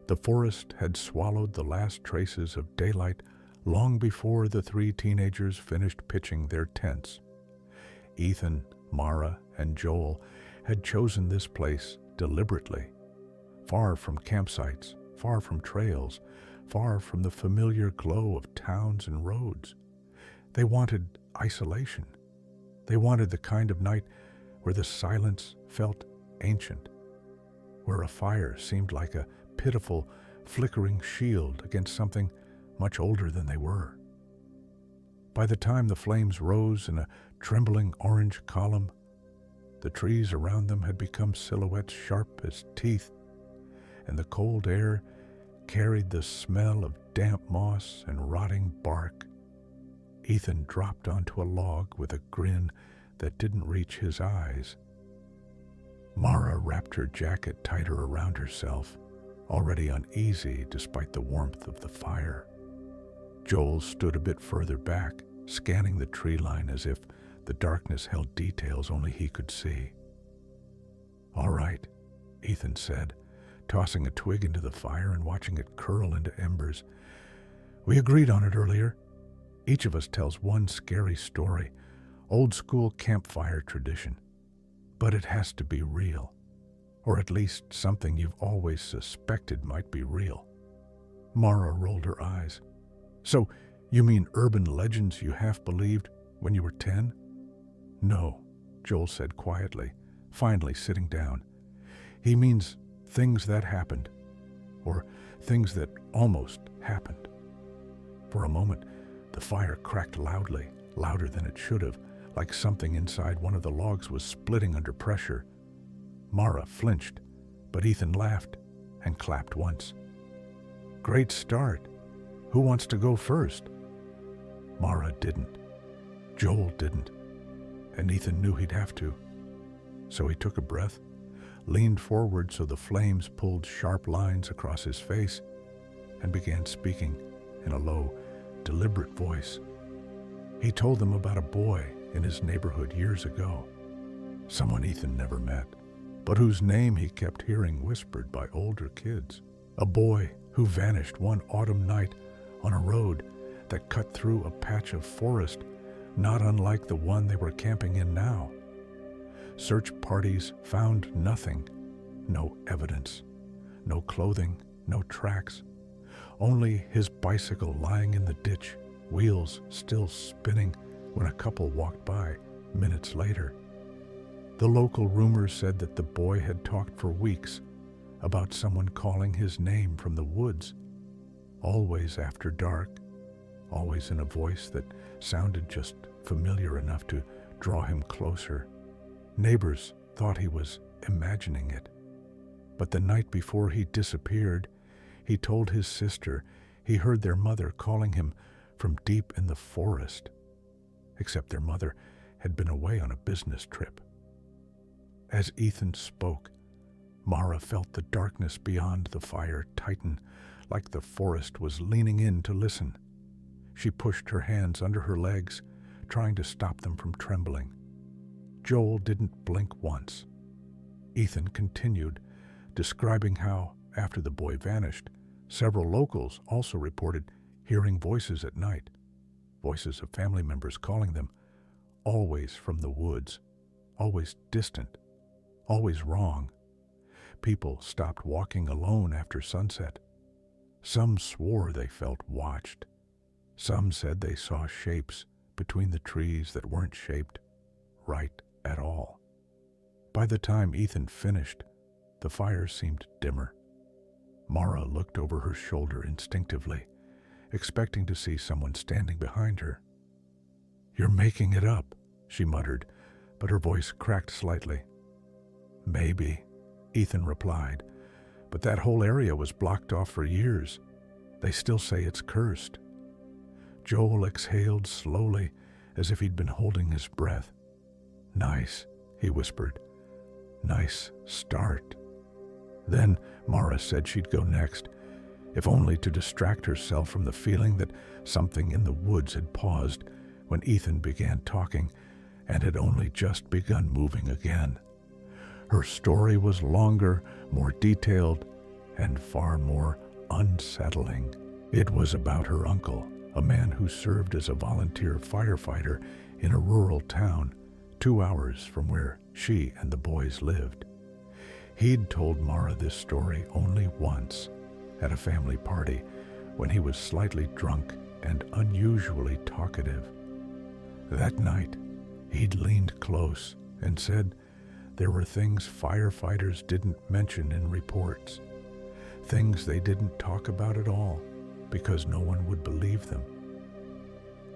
The forest had swallowed the last traces of daylight long before the three teenagers finished pitching their tents. Ethan, Mara, and Joel had chosen this place deliberately, far from campsites, far from trails, far from the familiar glow of towns and roads. They wanted isolation. They wanted the kind of night where the silence felt ancient, where a fire seemed like a pitiful, flickering shield against something much older than they were. By the time the flames rose in a trembling orange column, the trees around them had become silhouettes sharp as teeth, and the cold air carried the smell of damp moss and rotting bark. Ethan dropped onto a log with a grin that didn't reach his eyes. Mara wrapped her jacket tighter around herself, already uneasy despite the warmth of the fire. Joel stood a bit further back, scanning the tree line as if the darkness held details only he could see. "All right," Ethan said, tossing a twig into the fire and watching it curl into embers. "We agreed on it earlier. Each of us tells one scary story, old-school campfire tradition. But it has to be real, or at least something you've always suspected might be real." Mara rolled her eyes. "So, you mean urban legends you half believed when you were 10? "No," Joel said quietly, finally sitting down. "He means things that happened, or things that almost happened." For a moment, the fire cracked loudly, louder than it should have, like something inside one of the logs was splitting under pressure. Mara flinched, but Ethan laughed and clapped once. "Great start. Who wants to go first?" Mara didn't. Joel didn't. And Ethan knew he'd have to. So he took a breath, leaned forward so the flames pulled sharp lines across his face, and began speaking in a low, deliberate voice. He told them about a boy in his neighborhood years ago, someone Ethan never met, but whose name he kept hearing whispered by older kids. A boy who vanished one autumn night on a road that cut through a patch of forest not unlike the one they were camping in now. Search parties found nothing, no evidence, no clothing, no tracks, only his bicycle lying in the ditch, wheels still spinning when a couple walked by minutes later. The local rumors said that the boy had talked for weeks about someone calling his name from the woods, always after dark, always in a voice that sounded just familiar enough to draw him closer. Neighbors thought he was imagining it. But the night before he disappeared, he told his sister he heard their mother calling him from deep in the forest, except their mother had been away on a business trip. As Ethan spoke, Mara felt the darkness beyond the fire tighten, like the forest was leaning in to listen. She pushed her hands under her legs, trying to stop them from trembling. Joel didn't blink once. Ethan continued, describing how, after the boy vanished, several locals also reported hearing voices at night, voices of family members calling them, always from the woods, always distant, always wrong. People stopped walking alone after sunset. Some swore they felt watched. Some said they saw shapes between the trees that weren't shaped right at all. By the time Ethan finished, the fire seemed dimmer. Mara looked over her shoulder instinctively, expecting to see someone standing behind her. "You're making it up," she muttered, but her voice cracked slightly. "Maybe," Ethan replied, "but that whole area was blocked off for years. They still say it's cursed." Joel exhaled slowly, as if he'd been holding his breath. "Nice," he whispered. "Nice start." Then Mara said she'd go next, if only to distract herself from the feeling that something in the woods had paused when Ethan began talking and had only just begun moving again. Her story was longer, more detailed, and far more unsettling. It was about her uncle, a man who served as a volunteer firefighter in a rural town 2 hours from where she and the boys lived. He'd told Mara this story only once, at a family party, when he was slightly drunk and unusually talkative. That night, he'd leaned close and said there were things firefighters didn't mention in reports, things they didn't talk about at all because no one would believe them.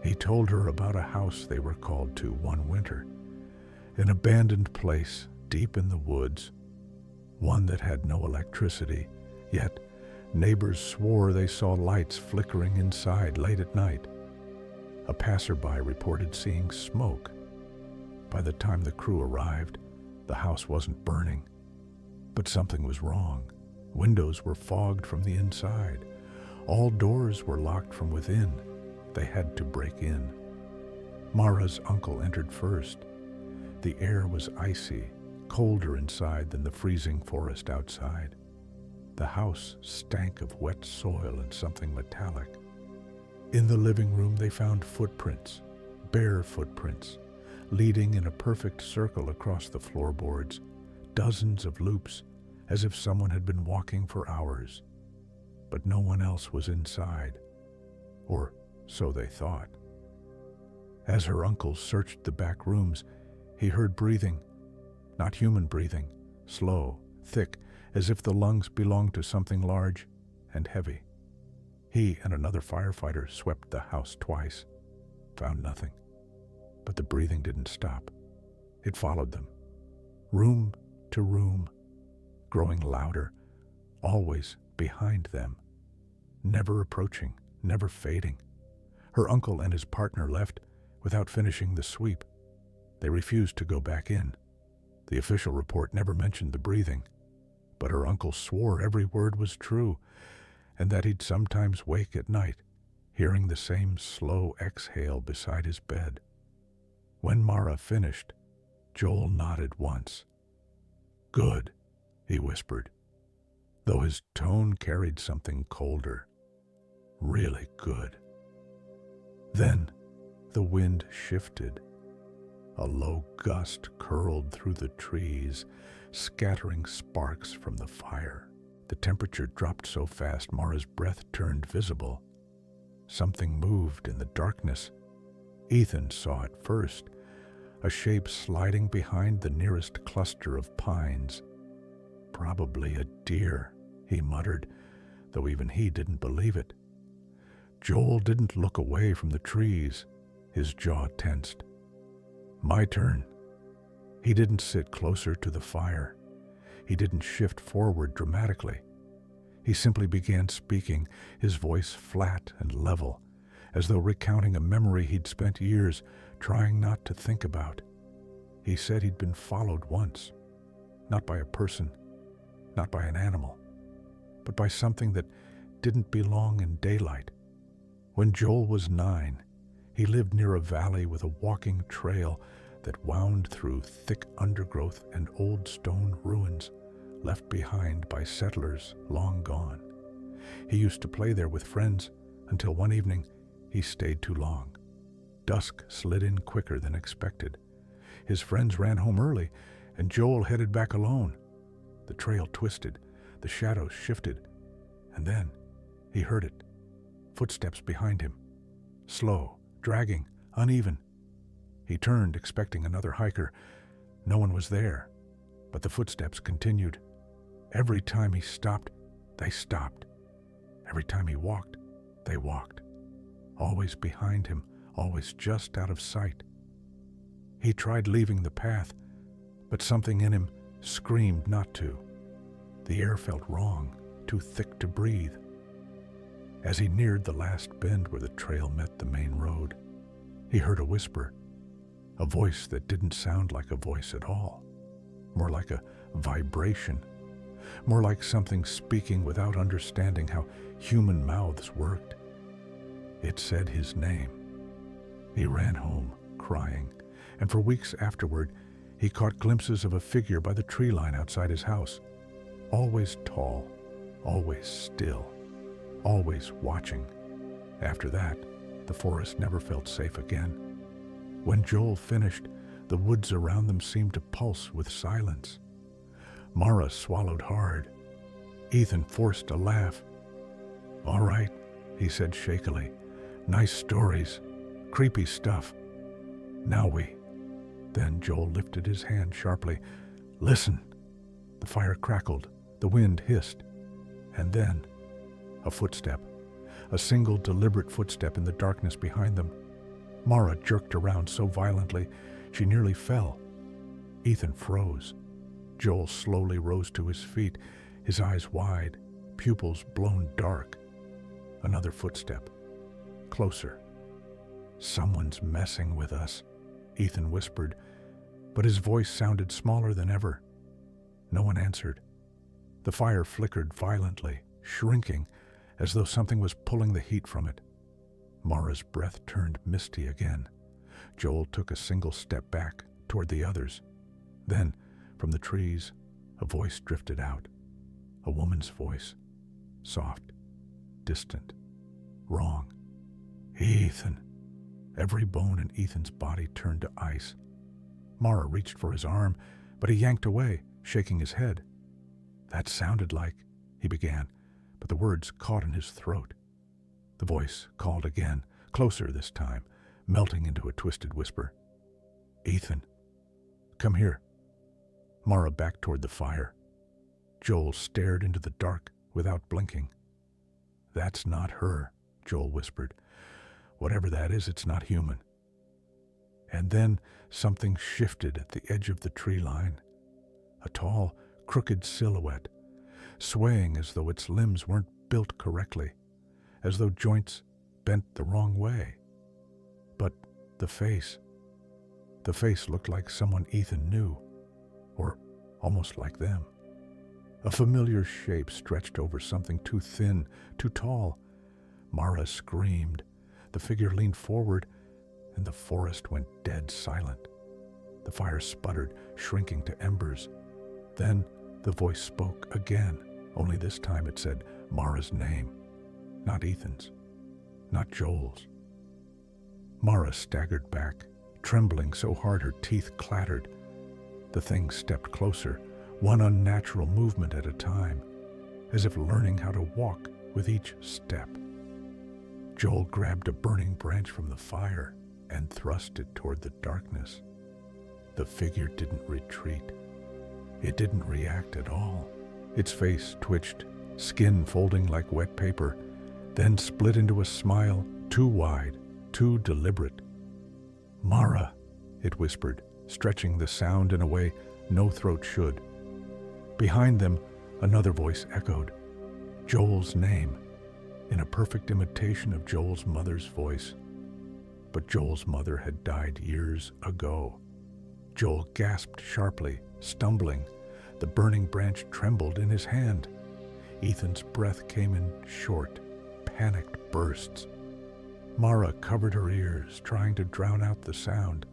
He told her about a house they were called to one winter, an abandoned place deep in the woods, one that had no electricity, yet neighbors swore they saw lights flickering inside late at night. A passerby reported seeing smoke. By the time the crew arrived, the house wasn't burning, but something was wrong. Windows were fogged from the inside. All doors were locked from within. They had to break in. Mara's uncle entered first. The air was icy, colder inside than the freezing forest outside. The house stank of wet soil and something metallic. In the living room they found footprints, bare footprints, leading in a perfect circle across the floorboards, dozens of loops, as if someone had been walking for hours. But no one else was inside, or so they thought. As her uncle searched the back rooms, he heard breathing, not human breathing, slow, thick, as if the lungs belonged to something large and heavy. He and another firefighter swept the house twice, found nothing. But the breathing didn't stop. It followed them, room to room, growing louder, always behind them, never approaching, never fading. Her uncle and his partner left without finishing the sweep. They refused to go back in. The official report never mentioned the breathing, but her uncle swore every word was true, and that he'd sometimes wake at night, hearing the same slow exhale beside his bed. When Mara finished, Joel nodded once. "Good," he whispered, though his tone carried something colder. "Really good." Then the wind shifted. A low gust curled through the trees, scattering sparks from the fire. The temperature dropped so fast Mara's breath turned visible. Something moved in the darkness. Ethan saw it first, a shape sliding behind the nearest cluster of pines. "Probably a deer," he muttered, though even he didn't believe it. Joel didn't look away from the trees. His jaw tensed. "My turn." He didn't sit closer to the fire. He didn't shift forward dramatically. He simply began speaking, his voice flat and level, as though recounting a memory he'd spent years trying not to think about. He said he'd been followed once, not by a person, not by an animal, but by something that didn't belong in daylight. When Joel was 9, he lived near a valley with a walking trail that wound through thick undergrowth and old stone ruins left behind by settlers long gone. He used to play there with friends until one evening he stayed too long. Dusk slid in quicker than expected. His friends ran home early, and Joel headed back alone. The trail twisted, the shadows shifted, and then he heard it. Footsteps behind him. Slow, dragging, uneven. He turned, expecting another hiker. No one was there, but the footsteps continued. Every time he stopped, they stopped. Every time he walked, they walked. Always behind him, always just out of sight. He tried leaving the path, but something in him screamed not to. The air felt wrong, too thick to breathe. As he neared the last bend where the trail met the main road, he heard a whisper, a voice that didn't sound like a voice at all, more like a vibration, more like something speaking without understanding how human mouths worked. It said his name. He ran home, crying, and for weeks afterward, he caught glimpses of a figure by the tree line outside his house, always tall, always still, always watching. After that, the forest never felt safe again. When Joel finished, the woods around them seemed to pulse with silence. Mara swallowed hard. Ethan forced a laugh. "All right," he said shakily. "Nice stories. Creepy stuff. Now we..." Then Joel lifted his hand sharply. "Listen!" The fire crackled. The wind hissed. And then, a footstep. A single deliberate footstep in the darkness behind them. Mara jerked around so violently she nearly fell. Ethan froze. Joel slowly rose to his feet, his eyes wide, pupils blown dark. Another footstep. Closer. "Someone's messing with us," Ethan whispered, but his voice sounded smaller than ever. No one answered. The fire flickered violently, shrinking, as though something was pulling the heat from it. Mara's breath turned misty again. Joel took a single step back toward the others. Then, from the trees, a voice drifted out. A woman's voice. Soft, distant, wrong. "Ethan." Every bone in Ethan's body turned to ice. Mara reached for his arm, but he yanked away, shaking his head. "That sounded like..." he began, but the words caught in his throat. The voice called again, closer this time, melting into a twisted whisper. "Ethan, come here." Mara backed toward the fire. Joel stared into the dark without blinking. "That's not her," Joel whispered. "Whatever that is, it's not human." And then something shifted at the edge of the tree line. A tall, crooked silhouette, swaying as though its limbs weren't built correctly, as though joints bent the wrong way. But the face looked like someone Ethan knew, or almost like them. A familiar shape stretched over something too thin, too tall. Mara screamed. The figure leaned forward, and the forest went dead silent. The fire sputtered, shrinking to embers. Then the voice spoke again, only this time it said Mara's name, not Ethan's, not Joel's. Mara staggered back, trembling so hard her teeth clattered. The thing stepped closer, one unnatural movement at a time, as if learning how to walk with each step. Joel grabbed a burning branch from the fire and thrust it toward the darkness. The figure didn't retreat. It didn't react at all. Its face twitched, skin folding like wet paper, then split into a smile too wide, too deliberate. "Mara," it whispered, stretching the sound in a way no throat should. Behind them, another voice echoed, Joel's name, in a perfect imitation of Joel's mother's voice. But Joel's mother had died years ago. Joel gasped sharply, stumbling. The burning branch trembled in his hand. Ethan's breath came in short, panicked bursts. Mara covered her ears, trying to drown out the sound,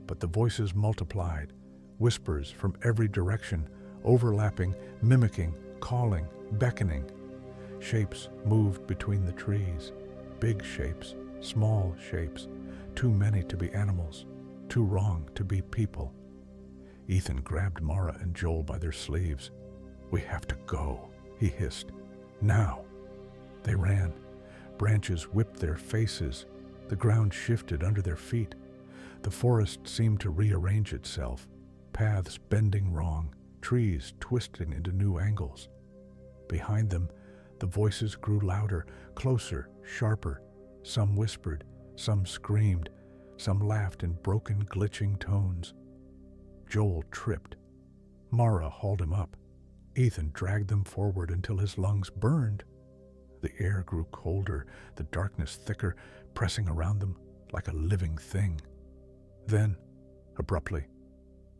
but the voices multiplied, whispers from every direction, overlapping, mimicking, calling, beckoning. Shapes moved between the trees, big shapes, small shapes, too many to be animals, too wrong to be people. Ethan grabbed Mara and Joel by their sleeves. "We have to go," he hissed. "Now." They ran. Branches whipped their faces. The ground shifted under their feet. The forest seemed to rearrange itself, paths bending wrong, trees twisting into new angles. Behind them, the voices grew louder, closer, sharper. Some whispered, some screamed, some laughed in broken, glitching tones. Joel tripped. Mara hauled him up. Ethan dragged them forward until his lungs burned. The air grew colder, the darkness thicker, pressing around them like a living thing. Then, abruptly,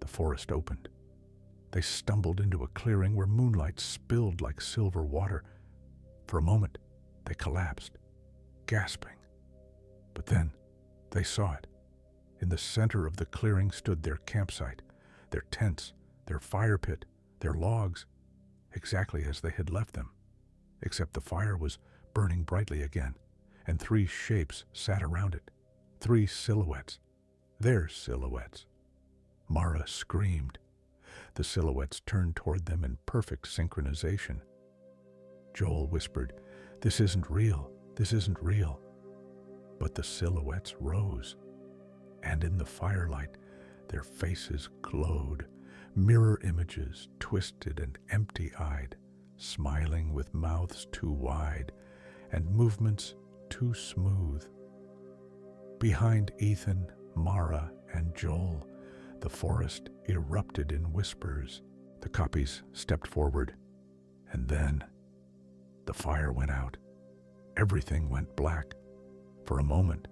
the forest opened. They stumbled into a clearing where moonlight spilled like silver water. For a moment, they collapsed, gasping. But then, they saw it. In the center of the clearing stood their campsite, their tents, their fire pit, their logs, exactly as they had left them. except the fire was burning brightly again, and 3 shapes sat around it. 3 silhouettes. Their silhouettes. Mara screamed. The silhouettes turned toward them in perfect synchronization. Joel whispered, "This isn't real. This isn't real." But the silhouettes rose, and in the firelight, their faces glowed, mirror images, twisted and empty-eyed, smiling with mouths too wide and movements too smooth. Behind Ethan, Mara, and Joel, the forest erupted in whispers. The copies stepped forward, and then the fire went out. Everything went black. For a moment,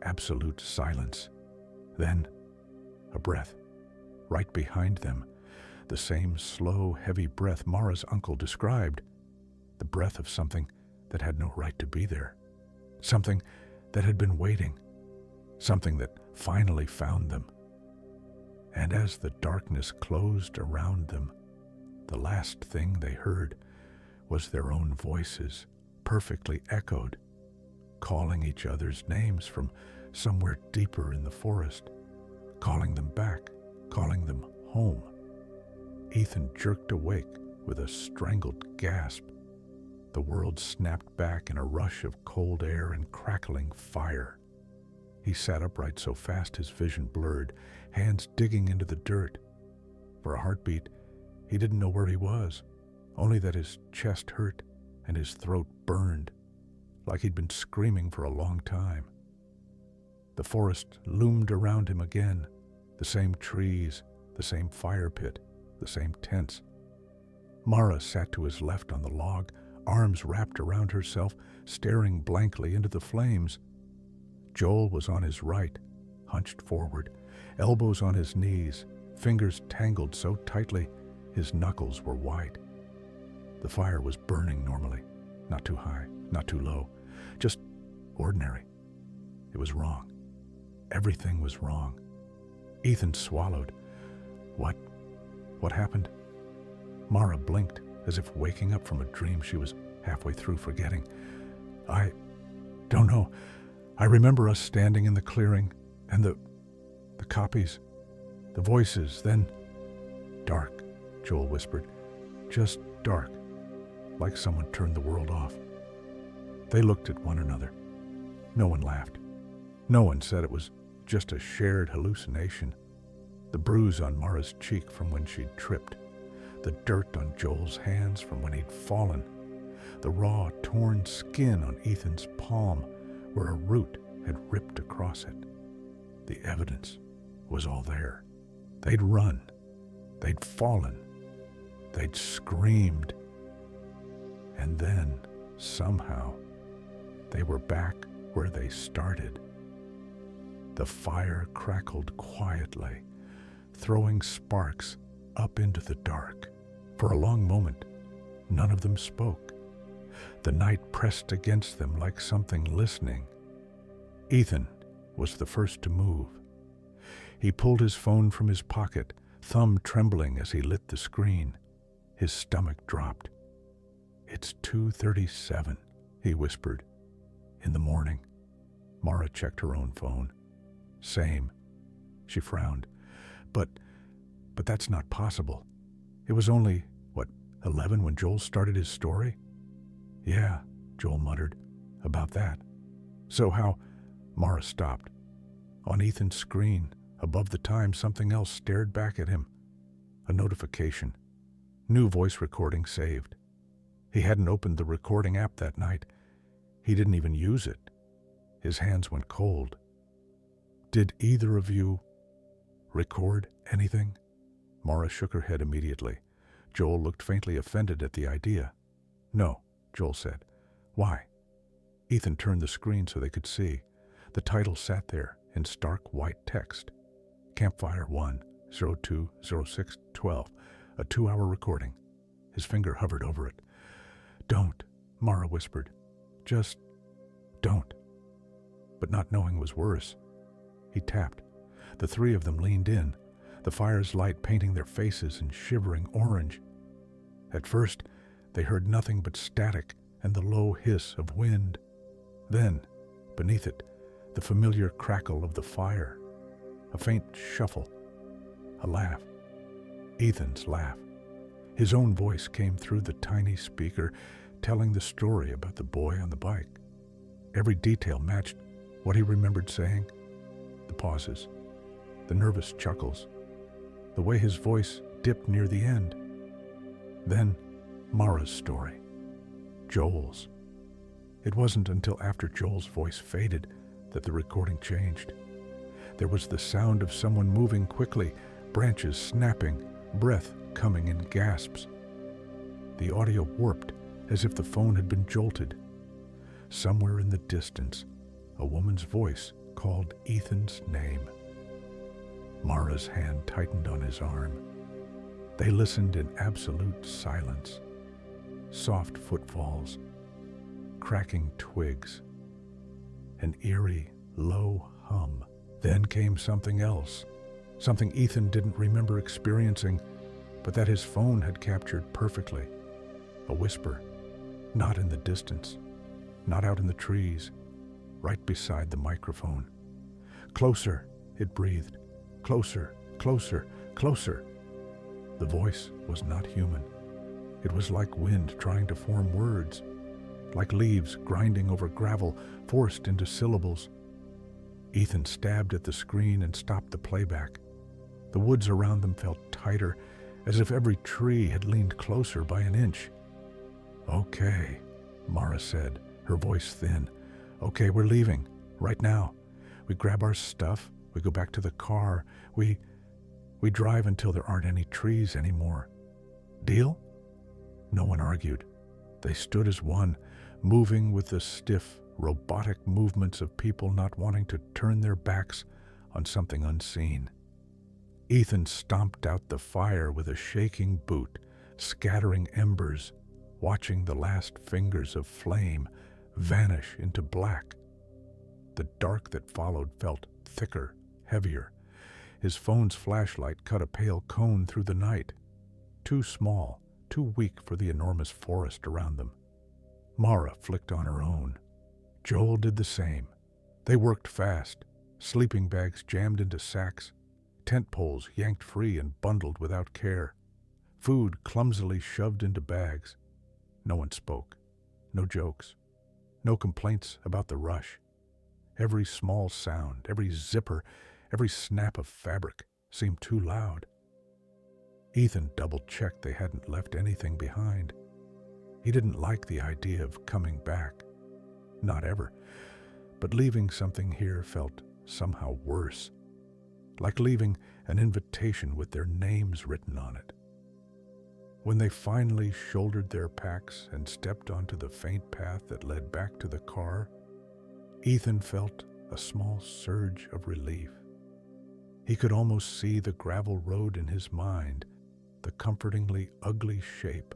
absolute silence. Then, a breath. Right behind them, the same slow, heavy breath Mara's uncle described. The breath of something that had no right to be there. Something that had been waiting. Something that finally found them. And as the darkness closed around them, the last thing they heard was their own voices, perfectly echoed, calling each other's names from somewhere deeper in the forest, calling them back, calling them home. Ethan jerked awake with a strangled gasp. The world snapped back in a rush of cold air and crackling fire. He sat upright so fast his vision blurred, hands digging into the dirt. For a heartbeat, he didn't know where he was, only that his chest hurt and his throat burned, like he'd been screaming for a long time. The forest loomed around him again, the same trees, the same fire pit, the same tents. Mara sat to his left on the log, arms wrapped around herself, staring blankly into the flames. Joel was on his right, hunched forward, elbows on his knees, fingers tangled so tightly his knuckles were white. The fire was burning normally, not too high, not too low, just ordinary. It was wrong. Everything was wrong. Ethan swallowed. What happened? Mara blinked, as if waking up from a dream she was halfway through forgetting. I don't know. I remember us standing in the clearing, and the copies, the voices, then dark, Joel whispered. Just dark, like someone turned the world off. They looked at one another. No one laughed. No one said it was just a shared hallucination. The bruise on Mara's cheek from when she'd tripped, the dirt on Joel's hands from when he'd fallen, the raw, torn skin on Ethan's palm where a root had ripped across it. The evidence was all there. They'd run. They'd fallen. They'd screamed. And then, somehow, they were back where they started. The fire crackled quietly, throwing sparks up into the dark. For a long moment, none of them spoke. The night pressed against them like something listening. Ethan was the first to move. He pulled his phone from his pocket, thumb trembling as he lit the screen. His stomach dropped. "It's 2:37, he whispered. "In the morning." Mara checked her own phone. "Same." She frowned. But that's not possible. It was only, 11 when Joel started his story? "Yeah," Joel muttered, "about that." "So how—" Mara stopped. On Ethan's screen, above the time, something else stared back at him. A notification. New voice recording saved. He hadn't opened the recording app that night. He didn't even use it. His hands went cold. "Did either of you record anything?" Mara shook her head immediately. Joel looked faintly offended at the idea. "No," Joel said. "Why?" Ethan turned the screen so they could see. The title sat there in stark white text. Campfire 1/02/06/12, a 2-hour recording. His finger hovered over it. "Don't," Mara whispered. "Just don't." But not knowing was worse. He tapped. The 3 of them leaned in, the fire's light painting their faces in shivering orange. At first, they heard nothing but static, and the low hiss of wind. Then, beneath it, the familiar crackle of the fire, a faint shuffle, a laugh. Ethan's laugh. His own voice came through the tiny speaker, telling the story about the boy on the bike. Every detail matched what he remembered saying. The pauses, the nervous chuckles, the way his voice dipped near the end. Then Mara's story, Joel's. It wasn't until after Joel's voice faded that the recording changed. There was the sound of someone moving quickly, branches snapping, breath coming in gasps. The audio warped as if the phone had been jolted. Somewhere in the distance, a woman's voice called Ethan's name. Mara's hand tightened on his arm. They listened in absolute silence. Soft footfalls, cracking twigs, an eerie, low hum. Then came something else, something Ethan didn't remember experiencing, but that his phone had captured perfectly. A whisper, not in the distance, not out in the trees, right beside the microphone. Closer, it breathed. Closer, closer, closer. The voice was not human. It was like wind trying to form words, like leaves grinding over gravel, forced into syllables. Ethan stabbed at the screen and stopped the playback. The woods around them felt tighter, as if every tree had leaned closer by an inch. "Okay," Mara said, her voice thin. "Okay, we're leaving. Right now. We grab our stuff, we go back to the car, we drive until there aren't any trees anymore. Deal?" No one argued. They stood as one, moving with the stiff, robotic movements of people not wanting to turn their backs on something unseen. Ethan stomped out the fire with a shaking boot, scattering embers, watching the last fingers of flame vanish into black. The dark that followed felt thicker, heavier. His phone's flashlight cut a pale cone through the night. Too small, too weak for the enormous forest around them. Mara flicked on her own. Joel did the same. They worked fast, sleeping bags jammed into sacks, tent poles yanked free and bundled without care, food clumsily shoved into bags. No one spoke. No jokes. No complaints about the rush. Every small sound, every zipper, every snap of fabric seemed too loud. Ethan double-checked they hadn't left anything behind. He didn't like the idea of coming back. Not ever. But leaving something here felt somehow worse. Like leaving an invitation with their names written on it. When they finally shouldered their packs and stepped onto the faint path that led back to the car, Ethan felt a small surge of relief. He could almost see the gravel road in his mind, the comfortingly ugly shape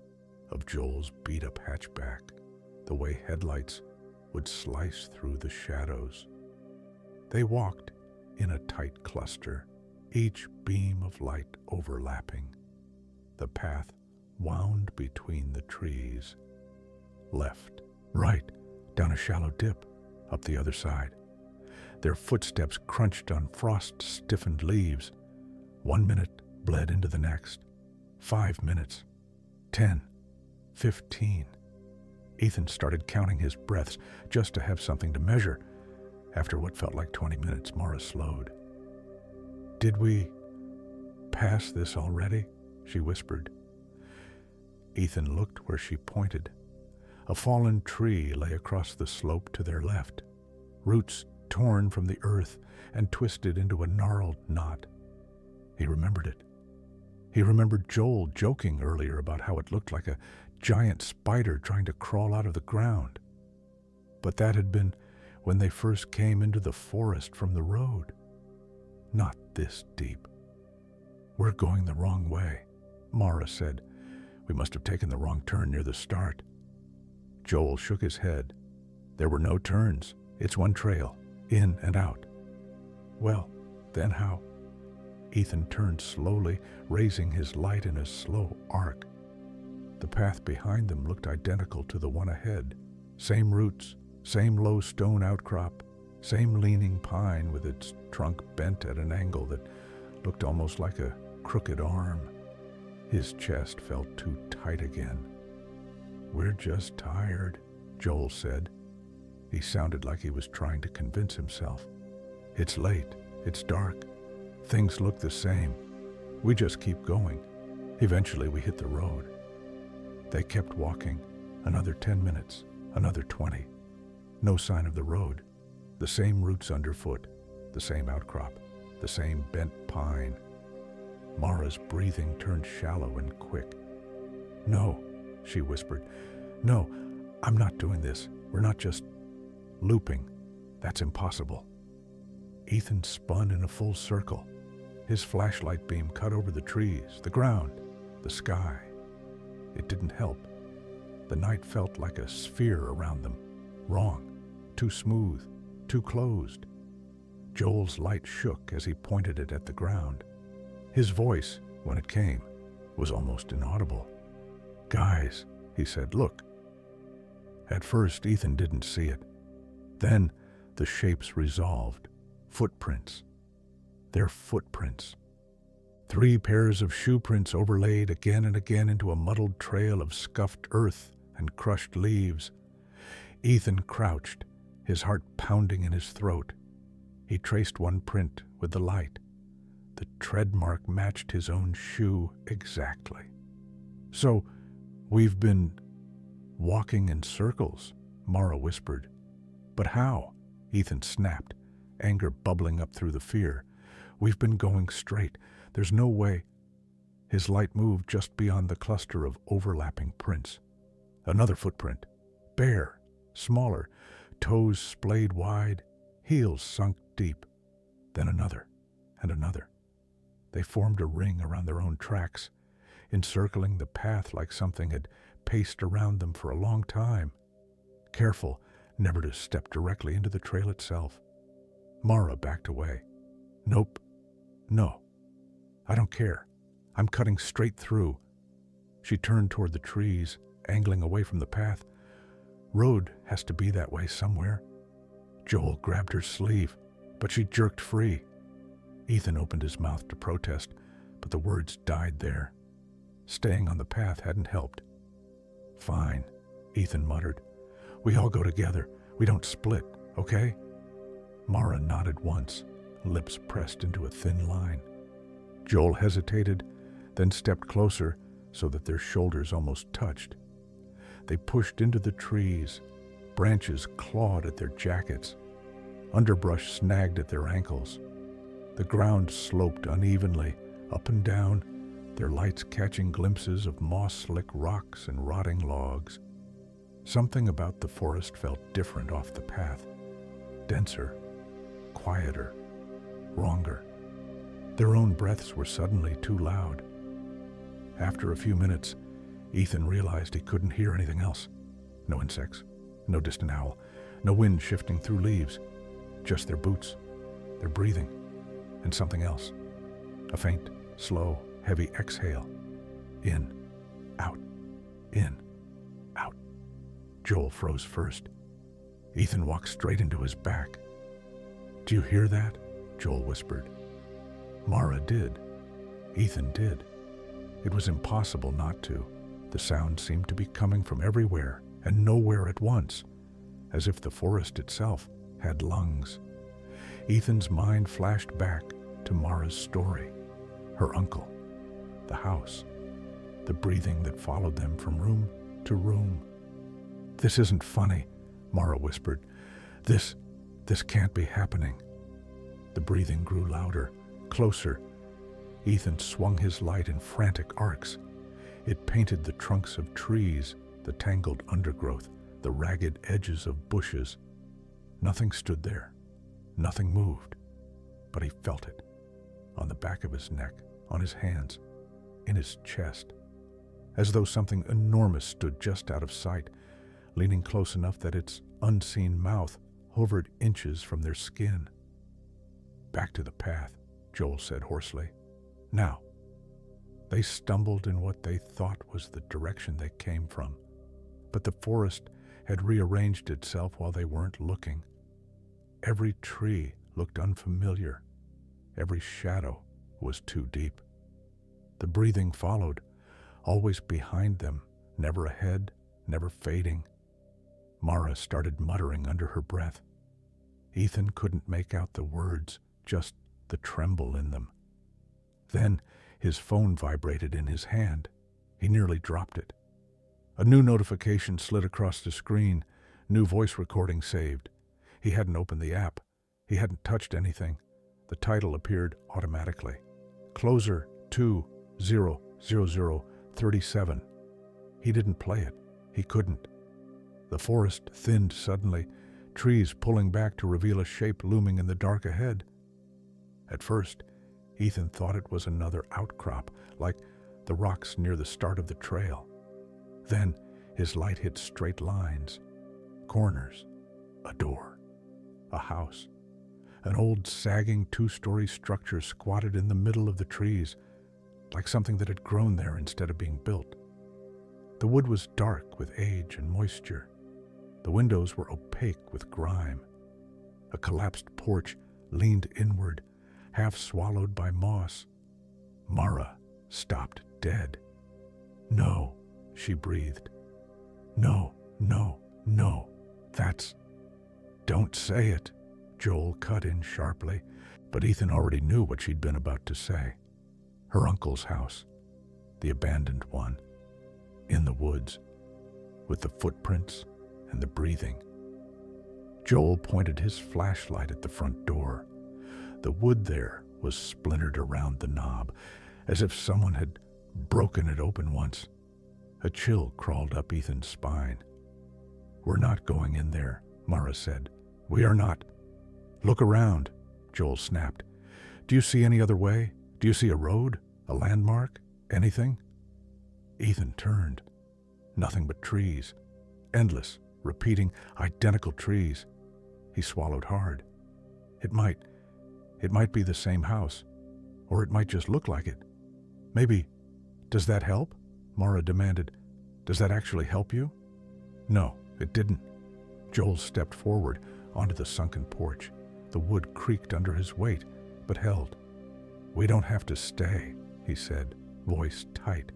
of Joel's beat-up hatchback, the way headlights would slice through the shadows. They walked in a tight cluster, each beam of light overlapping. The path wound between the trees. Left, right, down a shallow dip, up the other side. Their footsteps crunched on frost-stiffened leaves. 1 minute bled into the next. 5 minutes. 10. 15. Ethan started counting his breaths just to have something to measure. After what felt like 20 minutes, Mara slowed. "Did we pass this already?" she whispered. Ethan looked where she pointed. A fallen tree lay across the slope to their left, roots torn from the earth and twisted into a gnarled knot. He remembered it. He remembered Joel joking earlier about how it looked like a giant spider trying to crawl out of the ground. But that had been when they first came into the forest from the road. Not this deep. "We're going the wrong way," Mara said. "We must have taken the wrong turn near the start." Joel shook his head. "There were no turns. It's one trail, in and out." "Well, then how?" Ethan turned slowly, raising his light in a slow arc. The path behind them looked identical to the one ahead. Same roots, same low stone outcrop, same leaning pine with its trunk bent at an angle that looked almost like a crooked arm. His chest felt too tight again. "We're just tired," Joel said. He sounded like he was trying to convince himself. "It's late. It's dark. Things look the same. We just keep going. Eventually we hit the road." They kept walking. Another 10 minutes, another 20. No sign of the road. The same roots underfoot, the same outcrop, the same bent pine. Mara's breathing turned shallow and quick. "No," she whispered. "No, I'm not doing this. We're not just looping. That's impossible." Ethan spun in a full circle. His flashlight beam cut over the trees, the ground, the sky. It didn't help. The night felt like a sphere around them. Wrong. Too smooth. Too closed. Joel's light shook as he pointed it at the ground. His voice, when it came, was almost inaudible. "Guys," he said, "look." At first, Ethan didn't see it. Then, the shapes resolved. Footprints. They're footprints. 3 pairs of shoe prints overlaid again and again into a muddled trail of scuffed earth and crushed leaves. Ethan crouched, his heart pounding in his throat. He traced one print with the light. The tread mark matched his own shoe exactly. "So, we've been walking in circles," Mara whispered. "But how?" Ethan snapped, anger bubbling up through the fear. "We've been going straight. There's no way." His light moved just beyond the cluster of overlapping prints. Another footprint. Bare, smaller, toes splayed wide, heels sunk deep. Then another, and another. They formed a ring around their own tracks, encircling the path like something had paced around them for a long time, careful never to step directly into the trail itself. Mara backed away. "Nope. No. I don't care. I'm cutting straight through." She turned toward the trees, angling away from the path. "Road has to be that way somewhere." Joel grabbed her sleeve, but she jerked free. Ethan opened his mouth to protest, but the words died there. Staying on the path hadn't helped. "Fine," Ethan muttered. "We all go together. We don't split, okay?" Mara nodded once, lips pressed into a thin line. Joel hesitated, then stepped closer so that their shoulders almost touched. They pushed into the trees. Branches clawed at their jackets. Underbrush snagged at their ankles. The ground sloped unevenly, up and down, their lights catching glimpses of moss-slick rocks and rotting logs. Something about the forest felt different off the path. Denser, quieter, wronger. Their own breaths were suddenly too loud. After a few minutes, Ethan realized he couldn't hear anything else. No insects, no distant owl, no wind shifting through leaves. Just their boots, their breathing, and something else. A faint, slow, heavy exhale. In, out, in, out. Joel froze first. Ethan walked straight into his back. "Do you hear that?" Joel whispered. Mara did. Ethan did. It was impossible not to. The sound seemed to be coming from everywhere and nowhere at once, as if the forest itself had lungs. Ethan's mind flashed back to Mara's story, her uncle, the house, the breathing that followed them from room to room. "This isn't funny," Mara whispered. This can't be happening." The breathing grew louder, closer. Ethan swung his light in frantic arcs. It painted the trunks of trees, the tangled undergrowth, the ragged edges of bushes. Nothing stood there. Nothing moved. But he felt it. On the back of his neck, on his hands, in his chest. As though something enormous stood just out of sight, leaning close enough that its unseen mouth hovered inches from their skin. "Back to the path," Joel said hoarsely. "Now." They stumbled in what they thought was the direction they came from, but the forest had rearranged itself while they weren't looking. Every tree looked unfamiliar. Every shadow was too deep. The breathing followed, always behind them, never ahead, never fading. Mara started muttering under her breath. Ethan couldn't make out the words, just the tremble in them. Then his phone vibrated in his hand. He nearly dropped it. A new notification slid across the screen, new voice recording saved. He hadn't opened the app. He hadn't touched anything. The title appeared automatically. Closer 200037. He didn't play it. He couldn't. The forest thinned suddenly, trees pulling back to reveal a shape looming in the dark ahead. At first, Ethan thought it was another outcrop, like the rocks near the start of the trail. Then his light hit straight lines, corners, a door, a house. An old sagging two-story structure squatted in the middle of the trees, like something that had grown there instead of being built. The wood was dark with age and moisture. The windows were opaque with grime. A collapsed porch leaned inward, half swallowed by moss. Mara stopped dead. "No," she breathed. "No, no, no. That's... Don't say it," Joel cut in sharply, but Ethan already knew what she'd been about to say. Her uncle's house, the abandoned one, in the woods, with the footprints and the breathing. Joel pointed his flashlight at the front door. The wood there was splintered around the knob, as if someone had broken it open once. A chill crawled up Ethan's spine. "We're not going in there," Mara said. "We are not." "Look around," Joel snapped. "Do you see any other way? Do you see a road? A landmark? Anything?" Ethan turned. Nothing but trees. Endless, repeating, identical trees. He swallowed hard. It might be the same house. Or it might just look like it. Maybe. "Does that help?" Mara demanded. "Does that actually help you?" No, it didn't. Joel stepped forward onto the sunken porch. The wood creaked under his weight, but held. "We don't have to stay," he said, voice tight.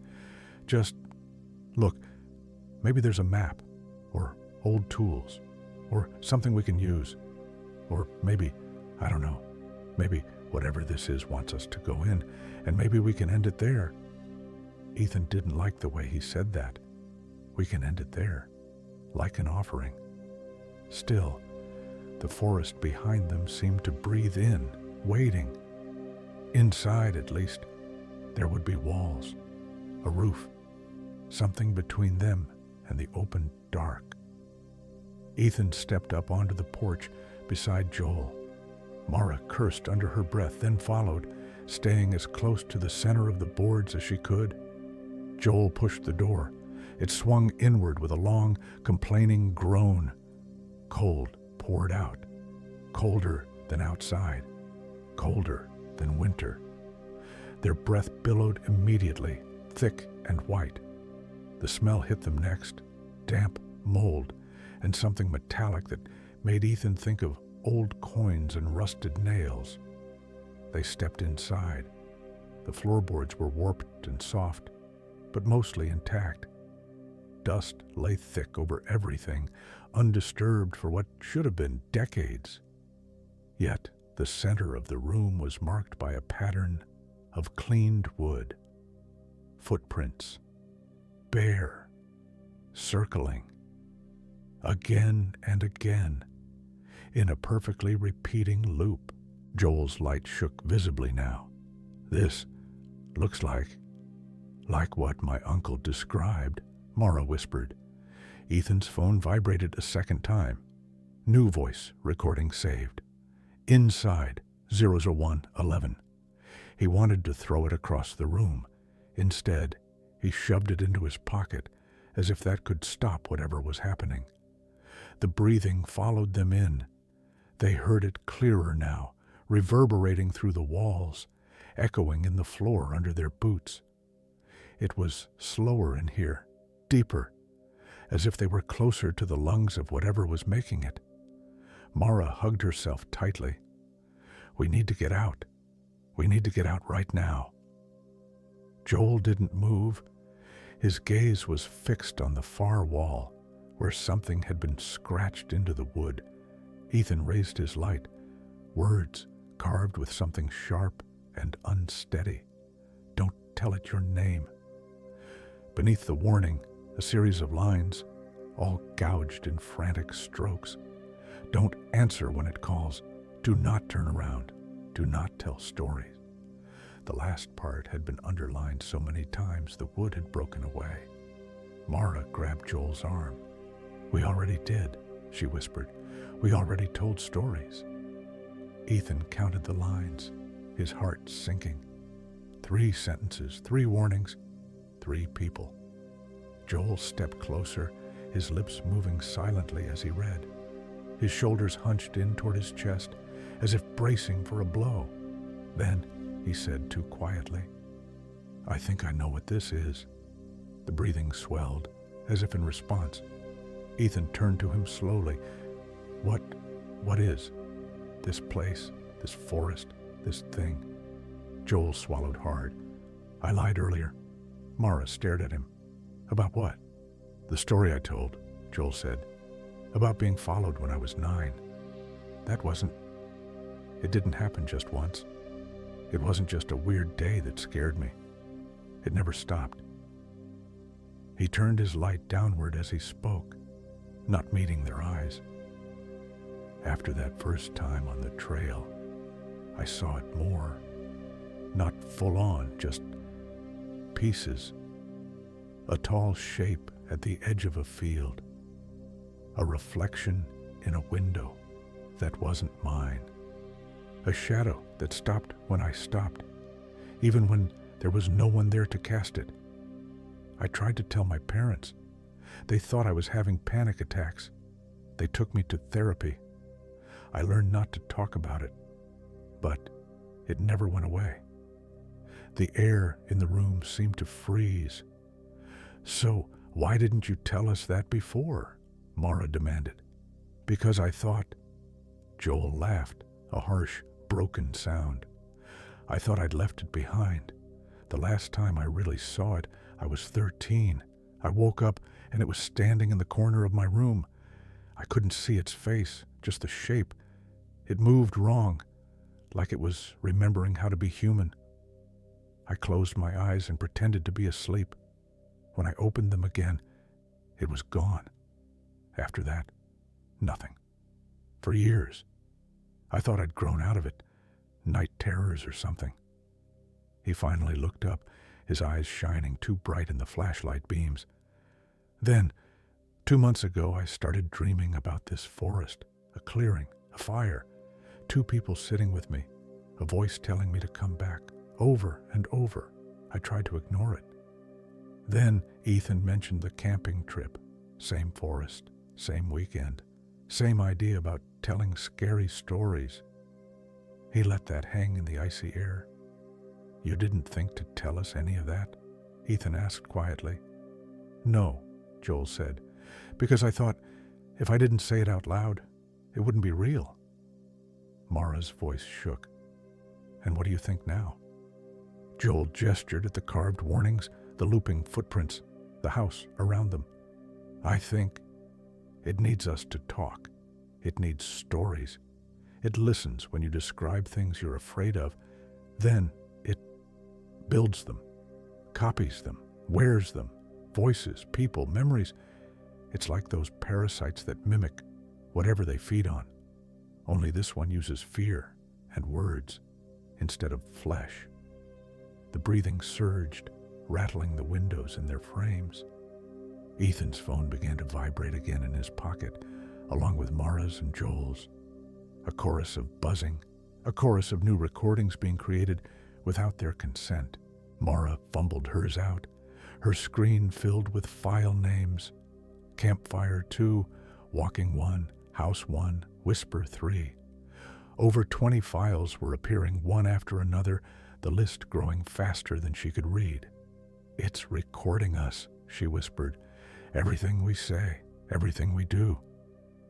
"Just look, maybe there's a map, or old tools, or something we can use. Or maybe, I don't know, maybe whatever this is wants us to go in, and maybe we can end it there." Ethan didn't like the way he said that. We can end it there, like an offering. Still, the forest behind them seemed to breathe in, waiting. Inside, at least, there would be walls, a roof, something between them and the open dark. Ethan stepped up onto the porch beside Joel. Mara cursed under her breath, then followed, staying as close to the center of the boards as she could. Joel pushed the door. It swung inward with a long, complaining groan. Cold poured out, colder than outside, colder than winter. Their breath billowed immediately, thick and white. The smell hit them next, damp mold and something metallic that made Ethan think of old coins and rusted nails. They stepped inside. The floorboards were warped and soft, but mostly intact. Dust lay thick over everything, undisturbed for what should have been decades. Yet the center of the room was marked by a pattern of cleaned wood. Footprints. Bare. Circling. Again and again. In a perfectly repeating loop. Joel's light shook visibly now. "This looks like what my uncle described," Mara whispered. Ethan's phone vibrated a second time. New voice recording saved. Inside 00111. He wanted to throw it across the room. Instead, he shoved it into his pocket, as if that could stop whatever was happening. The breathing followed them in. They heard it clearer now, reverberating through the walls, echoing in the floor under their boots. It was slower in here, deeper, as if they were closer to the lungs of whatever was making it. Mara hugged herself tightly. We need to get out. We need to get out right now. Joel didn't move. His gaze was fixed on the far wall, where something had been scratched into the wood. Ethan raised his light. Words carved with something sharp and unsteady. Don't tell it your name. Beneath the warning, a series of lines, all gouged in frantic strokes. Don't answer when it calls. Do not turn around. Do not tell stories. The last part had been underlined so many times the wood had broken away. Mara grabbed Joel's arm. We already did, she whispered. We already told stories. Ethan counted the lines, his heart sinking. 3 sentences, 3 warnings, 3 people. Joel stepped closer, his lips moving silently as he read. His shoulders hunched in toward his chest, as if bracing for a blow. Then he said too quietly, I think I know what this is. The breathing swelled, as if in response. Ethan turned to him slowly. What is? This place, this forest, this thing? Joel swallowed hard. I lied earlier. Mara stared at him. About what? The story I told, Joel said. About being followed when I was 9. It didn't happen just once. It wasn't just a weird day that scared me. It never stopped. He turned his light downward as he spoke, not meeting their eyes. After that first time on the trail, I saw it more. Not full on, just pieces. A tall shape at the edge of a field. A reflection in a window that wasn't mine. A shadow that stopped when I stopped, even when there was no one there to cast it. I tried to tell my parents. They thought I was having panic attacks. They took me to therapy. I learned not to talk about it, but it never went away. The air in the room seemed to freeze. So why didn't you tell us that before? Mara demanded. Because I thought. Joel laughed, a harsh, broken sound. I thought I'd left it behind. The last time I really saw it, I was 13. I woke up and it was standing in the corner of my room. I couldn't see its face, just the shape. It moved wrong, like it was remembering how to be human. I closed my eyes and pretended to be asleep. When I opened them again, it was gone. After that, nothing. For years. I thought I'd grown out of it. Night terrors or something. He finally looked up, his eyes shining too bright in the flashlight beams. Then, 2 months ago, I started dreaming about this forest, a clearing, a fire, 2 people sitting with me, a voice telling me to come back, over and over. I tried to ignore it. Then Ethan mentioned the camping trip. Same forest, same weekend, same idea about telling scary stories. He let that hang in the icy air. You didn't think to tell us any of that? Ethan asked quietly. No, Joel said, because I thought if I didn't say it out loud, it wouldn't be real. Mara's voice shook. And what do you think now? Joel gestured at the carved warnings, the looping footprints, the house around them. I think it needs us to talk. It needs stories. It listens when you describe things you're afraid of. Then it builds them, copies them, wears them, voices, people, memories. It's like those parasites that mimic whatever they feed on. Only this one uses fear and words instead of flesh. The breathing surged, rattling the windows in their frames. Ethan's phone began to vibrate again in his pocket, along with Mara's and Joel's. A chorus of buzzing, a chorus of new recordings being created without their consent. Mara fumbled hers out, her screen filled with file names. Campfire 2, Walking 1, House 1, Whisper 3. Over 20 files were appearing one after another, the list growing faster than she could read. "It's recording us," she whispered. "Everything we say, everything we do."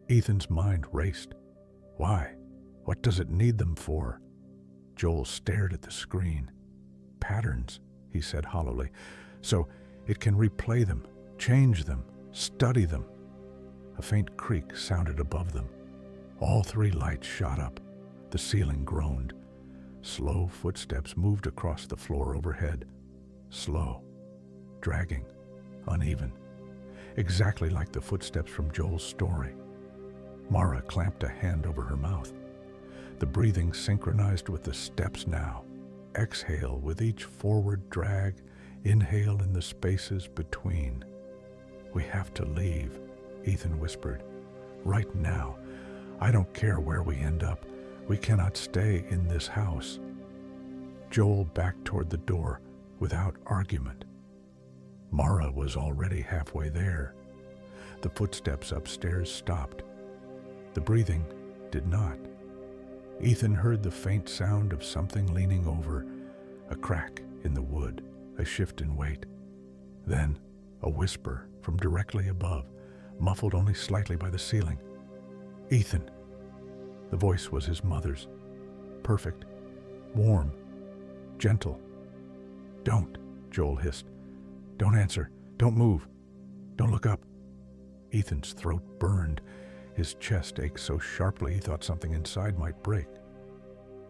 Ethan's mind raced. Why? What does it need them for? Joel stared at the screen. "Patterns," he said hollowly, "so it can replay them, change them, study them." A faint creak sounded above them. All three lights shot up. The ceiling groaned. Slow footsteps moved across the floor overhead. Slow, dragging, uneven. Exactly like the footsteps from Joel's story. Mara clamped a hand over her mouth. The breathing synchronized with the steps now. Exhale with each forward drag, inhale in the spaces between. "We have to leave," Ethan whispered. "Right now. I don't care where we end up. We cannot stay in this house." Joel backed toward the door without argument. Mara was already halfway there. The footsteps upstairs stopped. The breathing did not. Ethan heard the faint sound of something leaning over, a crack in the wood, a shift in weight. Then a whisper from directly above, muffled only slightly by the ceiling. "Ethan." The voice was his mother's. Perfect, warm, gentle. "Don't," Joel hissed. "Don't answer. Don't move. Don't look up." Ethan's throat burned. His chest ached so sharply he thought something inside might break.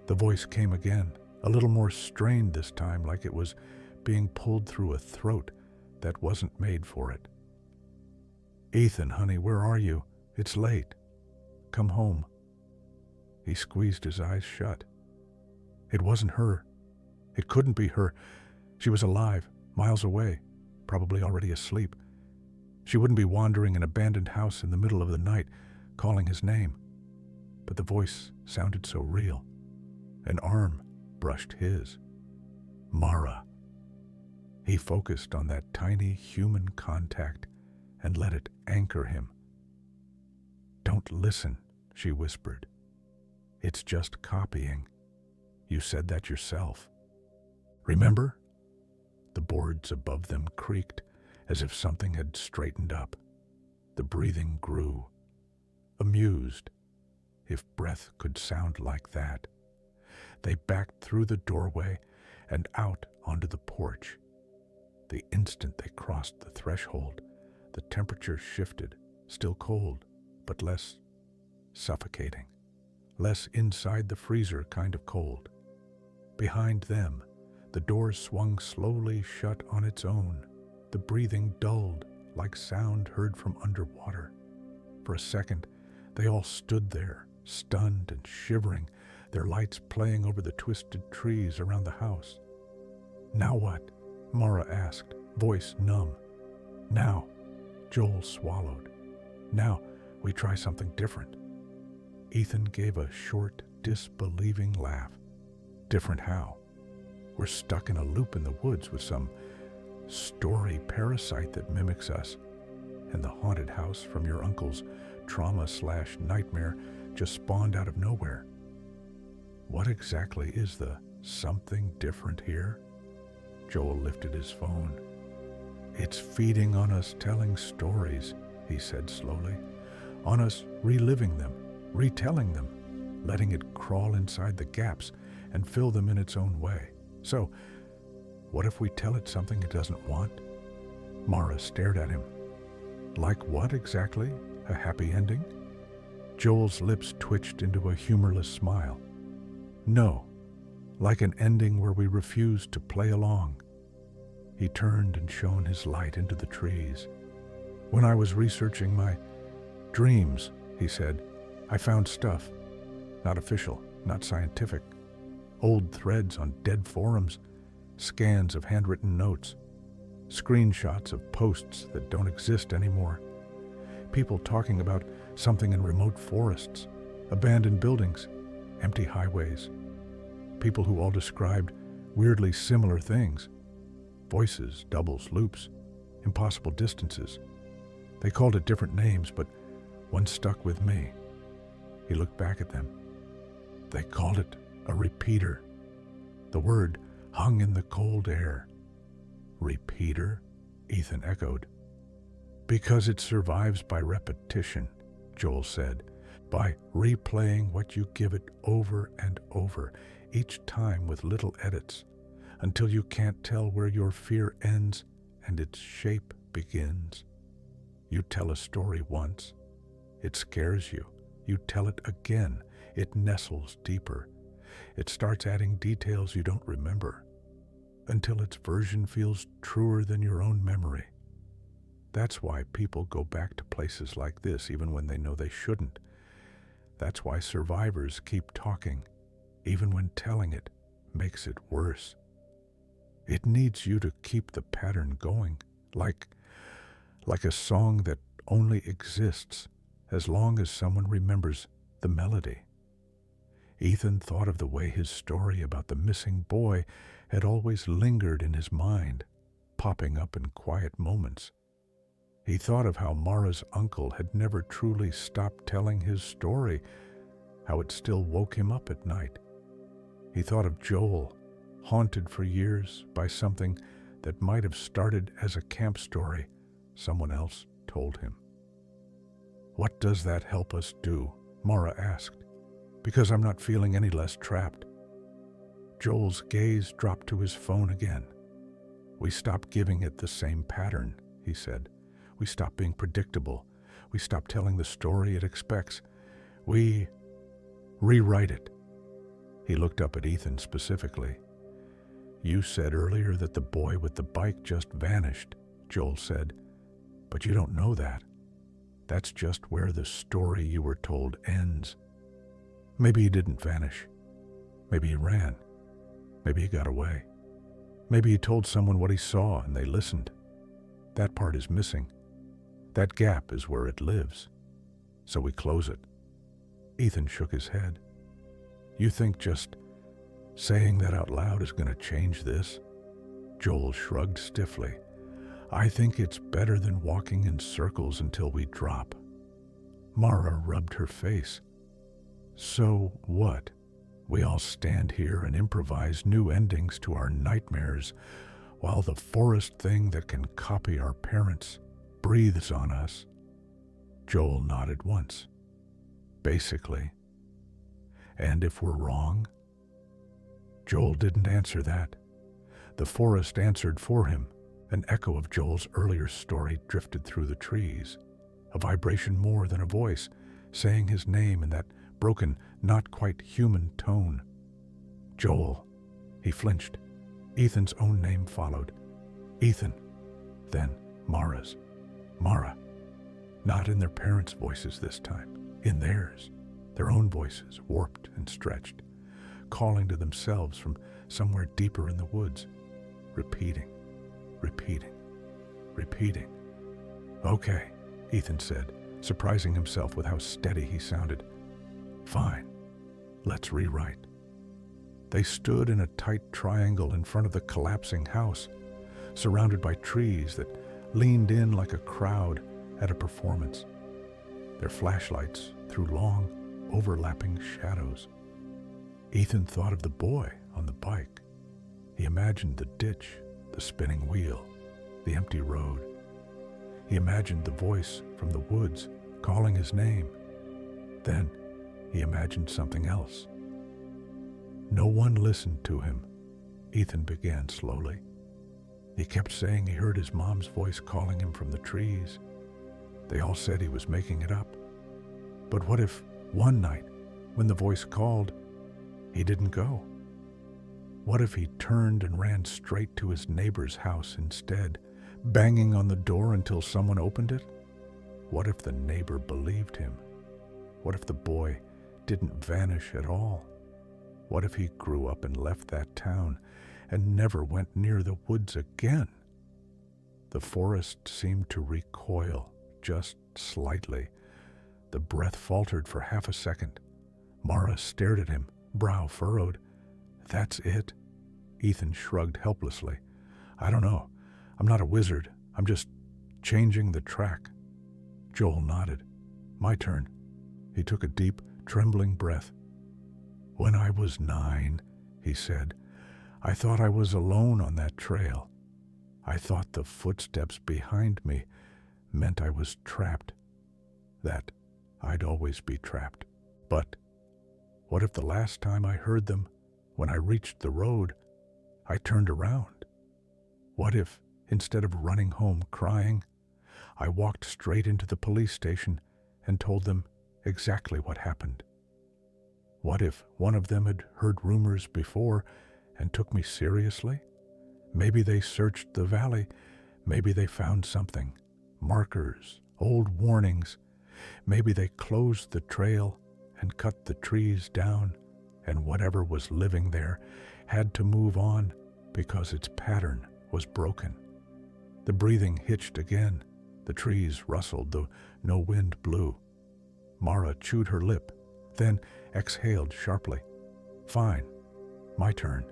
The voice came again, a little more strained this time, like it was being pulled through a throat that wasn't made for it. "Ethan, honey, where are you? It's late. Come home." He squeezed his eyes shut. It wasn't her. It couldn't be her. She was alive, miles away, probably already asleep. She wouldn't be wandering an abandoned house in the middle of the night, calling his name. But the voice sounded so real. An arm brushed his. Mara. He focused on that tiny human contact and let it anchor him. "Don't listen," she whispered. "It's just copying. You said that yourself. Remember?" The boards above them creaked as if something had straightened up. The breathing grew. Amused, if breath could sound like that. They backed through the doorway and out onto the porch. The instant they crossed the threshold, the temperature shifted, still cold, but less suffocating. Less inside the freezer kind of cold. Behind them, the door swung slowly shut on its own. The breathing dulled, like sound heard from underwater. For a second, they all stood there, stunned and shivering, their lights playing over the twisted trees around the house. "Now what?" Mara asked, voice numb. "Now," Joel swallowed. "Now we try something different." Ethan gave a short, disbelieving laugh. "Different how? We're stuck in a loop in the woods with some story parasite that mimics us, and the haunted house from your uncle's trauma/nightmare just spawned out of nowhere. What exactly is the something different here?" Joel lifted his phone. "It's feeding on us telling stories," he said slowly. "On us reliving them, retelling them, letting it crawl inside the gaps and fill them in its own way. So, what if we tell it something it doesn't want?" Mara stared at him. "Like what exactly? A happy ending?" Joel's lips twitched into a humorless smile. "No, like an ending where we refuse to play along." He turned and shone his light into the trees. "When I was researching my dreams," he said, "I found stuff. Not official, not scientific. Old threads on dead forums, scans of handwritten notes, screenshots of posts that don't exist anymore. People talking about something in remote forests, abandoned buildings, empty highways. People who all described weirdly similar things. Voices, doubles, loops, impossible distances. They called it different names, but one stuck with me." He looked back at them. "They called it a repeater." The word hung in the cold air. Repeater? Ethan echoed. Because it survives by repetition, Joel said, by replaying what you give it over and over, each time with little edits, until you can't tell where your fear ends and its shape begins. You tell a story once, it scares you. You tell it again, it nestles deeper. It starts adding details you don't remember, until its version feels truer than your own memory. That's why people go back to places like this even when they know they shouldn't. That's why survivors keep talking, even when telling it makes it worse. It needs you to keep the pattern going, like a song that only exists as long as someone remembers the melody. Ethan thought of the way his story about the missing boy had always lingered in his mind, popping up in quiet moments. He thought of how Mara's uncle had never truly stopped telling his story, how it still woke him up at night. He thought of Joel, haunted for years by something that might have started as a camp story someone else told him. What does that help us do? Mara asked, because I'm not feeling any less trapped. Joel's gaze dropped to his phone again. We stopped giving it the same pattern, he said. We stopped being predictable. We stopped telling the story it expects. We rewrite it. He looked up at Ethan specifically. You said earlier that the boy with the bike just vanished, Joel said. But you don't know that. That's just where the story you were told ends. Maybe he didn't vanish. Maybe he ran. Maybe he got away. Maybe he told someone what he saw and they listened. That part is missing. That gap is where it lives. So we close it. Ethan shook his head. You think just saying that out loud is going to change this? Joel shrugged stiffly. I think it's better than walking in circles until we drop. Mara rubbed her face. So what? We all stand here and improvise new endings to our nightmares while the forest thing that can copy our parents breathes on us. Joel nodded once. Basically. And if we're wrong? Joel didn't answer that. The forest answered for him. An echo of Joel's earlier story drifted through the trees, a vibration more than a voice, saying his name in that broken, not quite human tone. Joel. He flinched. Ethan's own name followed. Ethan. Then Mara's. Mara. Not in their parents' voices this time. In theirs. Their own voices, warped and stretched, calling to themselves from somewhere deeper in the woods, repeating. Repeating. Repeating. Okay, Ethan said, surprising himself with how steady he sounded. Fine. Let's rewrite. They stood in a tight triangle in front of the collapsing house, surrounded by trees that leaned in like a crowd at a performance. Their flashlights threw long, overlapping shadows. Ethan thought of the boy on the bike. He imagined the ditch, the spinning wheel, the empty road. He imagined the voice from the woods calling his name. Then he imagined something else. No one listened to him, Ethan began slowly. He kept saying he heard his mom's voice calling him from the trees. They all said he was making it up. But what if one night, when the voice called, he didn't go? What if he turned and ran straight to his neighbor's house instead, banging on the door until someone opened it? What if the neighbor believed him? What if the boy didn't vanish at all? What if he grew up and left that town and never went near the woods again? The forest seemed to recoil just slightly. The breath faltered for half a second. Mara stared at him, brow furrowed. That's it? Ethan shrugged helplessly. I don't know. I'm not a wizard. I'm just changing the track. Joel nodded. My turn. He took a deep, trembling breath. When I was 9, he said, I thought I was alone on that trail. I thought the footsteps behind me meant I was trapped, that I'd always be trapped. But what if the last time I heard them, when I reached the road, I turned around? What if, instead of running home crying, I walked straight into the police station and told them exactly what happened? What if one of them had heard rumors before and took me seriously? Maybe they searched the valley. Maybe they found something. Markers, old warnings. Maybe they closed the trail and cut the trees down, and whatever was living there had to move on because its pattern was broken. The breathing hitched again. The trees rustled, though no wind blew. Mara chewed her lip, then exhaled sharply. Fine, my turn.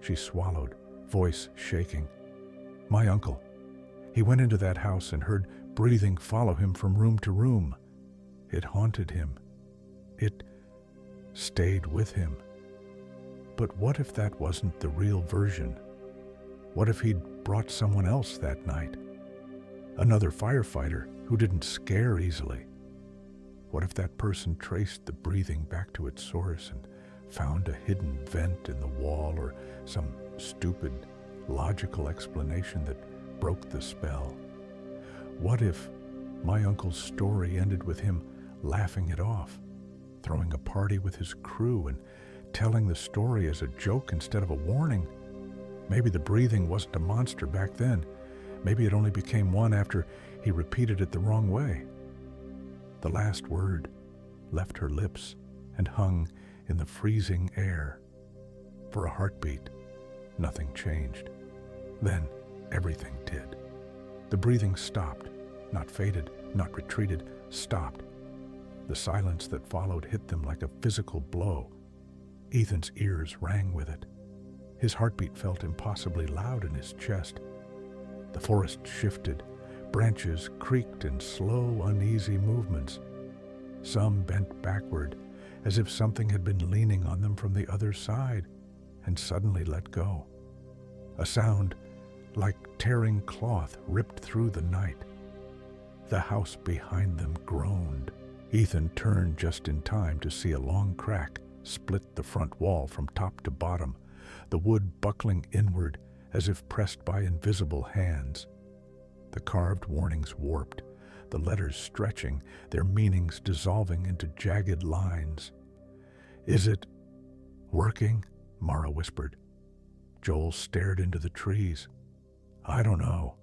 She swallowed, voice shaking. My uncle. He went into that house and heard breathing follow him from room to room. It haunted him. It stayed with him. But what if that wasn't the real version? What if he'd brought someone else that night? Another firefighter who didn't scare easily? What if that person traced the breathing back to its source and found a hidden vent in the wall or some stupid, logical explanation that broke the spell? What if my uncle's story ended with him laughing it off, throwing a party with his crew and telling the story as a joke instead of a warning? Maybe the breathing wasn't a monster back then. Maybe it only became one after he repeated it the wrong way. The last word left her lips and hung in the freezing air. For a heartbeat, nothing changed. Then everything did. The breathing stopped, not faded, not retreated, stopped. The silence that followed hit them like a physical blow. Ethan's ears rang with it. His heartbeat felt impossibly loud in his chest. The forest shifted. Branches creaked in slow, uneasy movements. Some bent backward, as if something had been leaning on them from the other side, and suddenly let go. A sound like tearing cloth ripped through the night. The house behind them groaned. Ethan turned just in time to see a long crack split the front wall from top to bottom, the wood buckling inward as if pressed by invisible hands. The carved warnings warped, the letters stretching, their meanings dissolving into jagged lines. Is it working? Mara whispered. Joel stared into the trees. I don't know.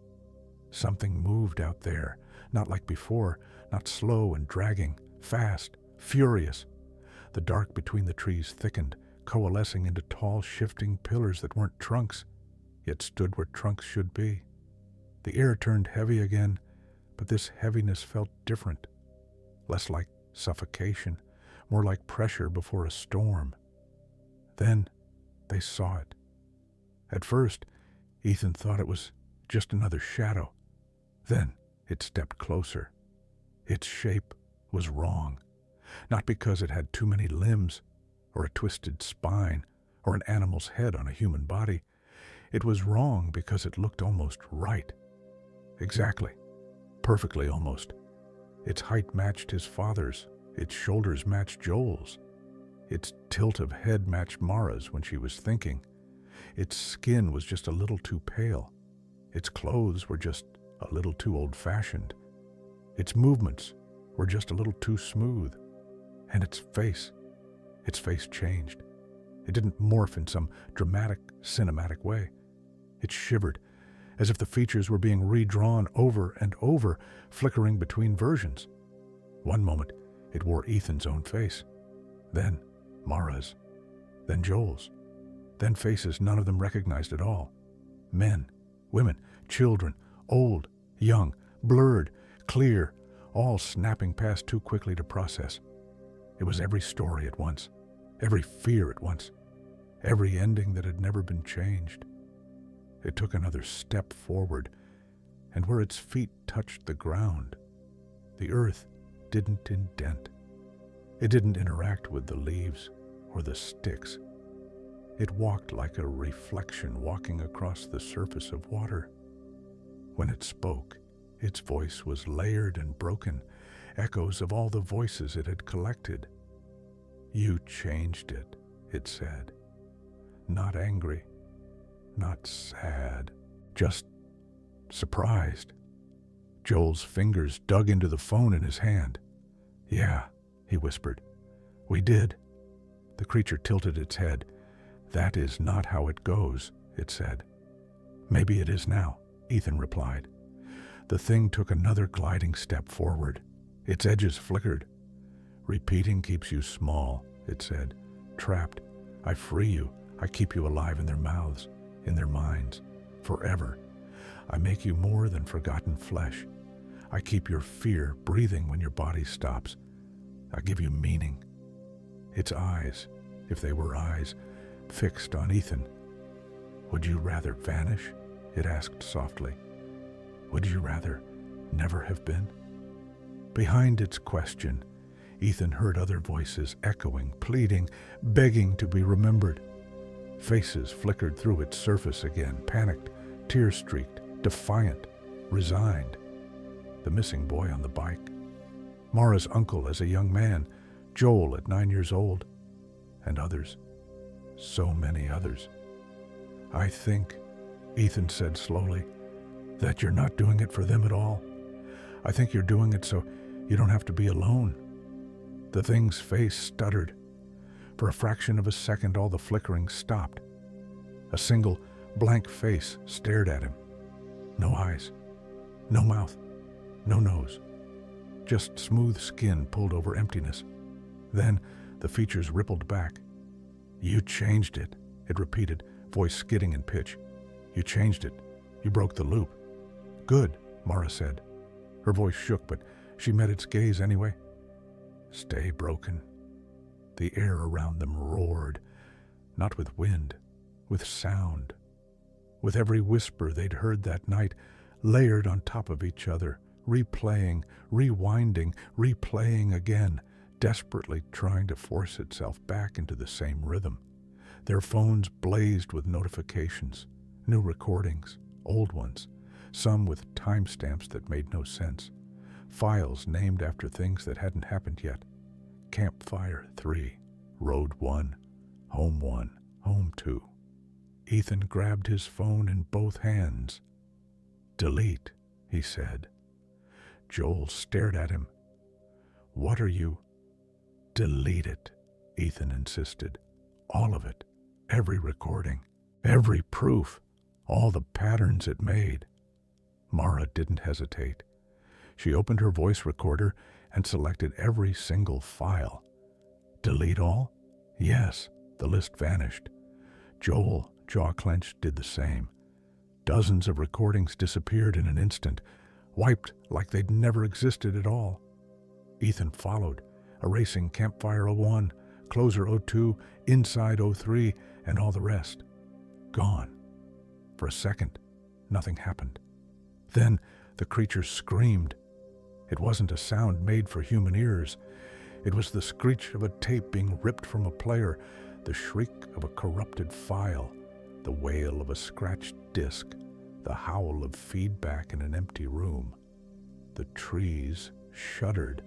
Something moved out there, not like before, not slow and dragging, fast, furious. The dark between the trees thickened, coalescing into tall, shifting pillars that weren't trunks, yet stood where trunks should be. The air turned heavy again, but this heaviness felt different, less like suffocation, more like pressure before a storm. Then they saw it. At first, Ethan thought it was just another shadow. Then it stepped closer. Its shape was wrong, not because it had too many limbs, or a twisted spine, or an animal's head on a human body. It was wrong because it looked almost right. Exactly. Perfectly almost. Its height matched his father's. Its shoulders matched Joel's. Its tilt of head matched Mara's when she was thinking. Its skin was just a little too pale. Its clothes were just a little too old-fashioned. Its movements were just a little too smooth. And its face changed. It didn't morph in some dramatic, cinematic way. It shivered, as if the features were being redrawn over and over, flickering between versions. One moment, it wore Ethan's own face. Then Mara's. Then Joel's. Then faces none of them recognized at all. Men, women, children, old, young, blurred, clear, all snapping past too quickly to process. It was every story at once, every fear at once, every ending that had never been changed. It took another step forward, and where its feet touched the ground, the earth didn't indent. It didn't interact with the leaves or the sticks. It walked like a reflection walking across the surface of water. When it spoke, its voice was layered and broken, echoes of all the voices it had collected. "You changed it," it said. Not angry, not sad, just surprised. Joel's fingers dug into the phone in his hand. "Yeah," he whispered. "We did." The creature tilted its head. "That is not how it goes," it said. "Maybe it is now," Ethan replied. The thing took another gliding step forward. Its edges flickered. "Repeating keeps you small," it said. "Trapped. I free you. I keep you alive in their mouths, in their minds, forever. I make you more than forgotten flesh. I keep your fear breathing when your body stops. I give you meaning." Its eyes, if they were eyes, fixed on Ethan. "Would you rather vanish?" it asked softly. "Would you rather never have been?" Behind its question, Ethan heard other voices echoing, pleading, begging to be remembered. Faces flickered through its surface again, panicked, tear-streaked, defiant, resigned. The missing boy on the bike, Mara's uncle as a young man, Joel at 9 years old, and others, so many others. "I think," Ethan said slowly, "that you're not doing it for them at all. I think you're doing it so you don't have to be alone." The thing's face stuttered. For a fraction of a second, all the flickering stopped. A single, blank face stared at him. No eyes, no mouth, no nose. Just smooth skin pulled over emptiness. Then the features rippled back. "You changed it," it repeated, voice skidding in pitch. "You changed it. You broke the loop." "Good," Mara said. Her voice shook, but she met its gaze anyway. "Stay broken." The air around them roared, not with wind, with sound. With every whisper they'd heard that night, layered on top of each other, replaying, rewinding, replaying again, desperately trying to force itself back into the same rhythm. Their phones blazed with notifications, new recordings, old ones, some with timestamps that made no sense, files named after things that hadn't happened yet. Campfire 3, Road 1, Home 2. Ethan grabbed his phone in both hands. "Delete," he said. Joel stared at him. "What are you—" "Delete it," Ethan insisted. "All of it. Every recording. Every proof. All the patterns it made." Mara didn't hesitate. She opened her voice recorder and selected every single file. "Delete all?" "Yes." The list vanished. Joel, jaw clenched, did the same. Dozens of recordings disappeared in an instant, wiped like they'd never existed at all. Ethan followed, erasing Campfire 01, Closer 02, Inside 03, and all the rest. Gone. For a second, nothing happened. Then the creature screamed. It wasn't a sound made for human ears. It was the screech of a tape being ripped from a player, the shriek of a corrupted file, the wail of a scratched disc, the howl of feedback in an empty room. The trees shuddered.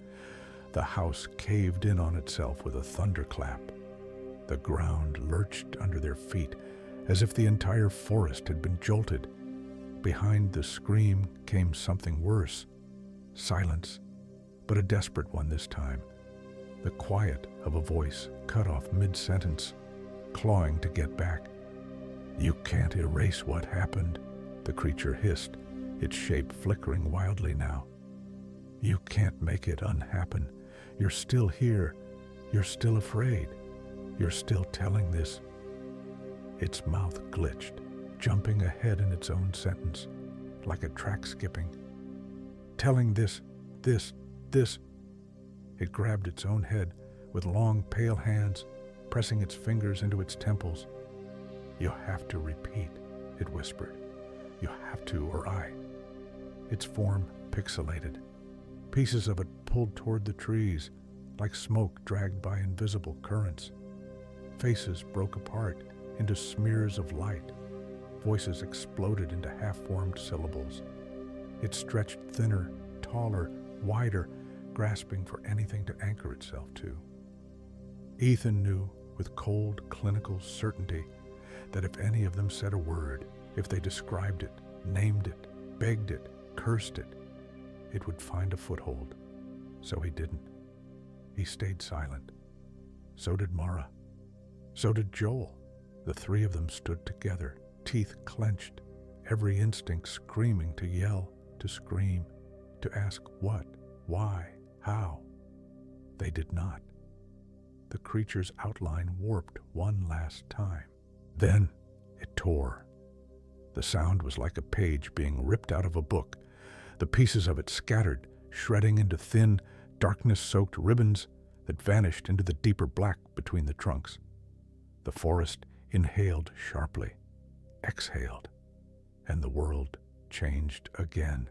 The house caved in on itself with a thunderclap. The ground lurched under their feet, as if the entire forest had been jolted. Behind the scream came something worse. Silence, but a desperate one this time. The quiet of a voice cut off mid-sentence, clawing to get back. "You can't erase what happened," the creature hissed, its shape flickering wildly now. "You can't make it unhappen. You're still here. You're still afraid. You're still telling this." Its mouth glitched, jumping ahead in its own sentence, like a track skipping. "Telling this. It grabbed its own head with long, pale hands, pressing its fingers into its temples. "You have to repeat," it whispered. "You have to, or I." Its form pixelated. Pieces of it pulled toward the trees, like smoke dragged by invisible currents. Faces broke apart into smears of light. Voices exploded into half-formed syllables. It stretched thinner, taller, wider, grasping for anything to anchor itself to. Ethan knew with cold, clinical certainty that if any of them said a word, if they described it, named it, begged it, cursed it, it would find a foothold. So he didn't. He stayed silent. So did Mara. So did Joel. The three of them stood together, teeth clenched, every instinct screaming to yell, to scream, to ask what, why, how. They did not. The creature's outline warped one last time. Then it tore. The sound was like a page being ripped out of a book, the pieces of it scattered, shredding into thin, darkness-soaked ribbons that vanished into the deeper black between the trunks. The forest inhaled sharply, exhaled, and the world changed again.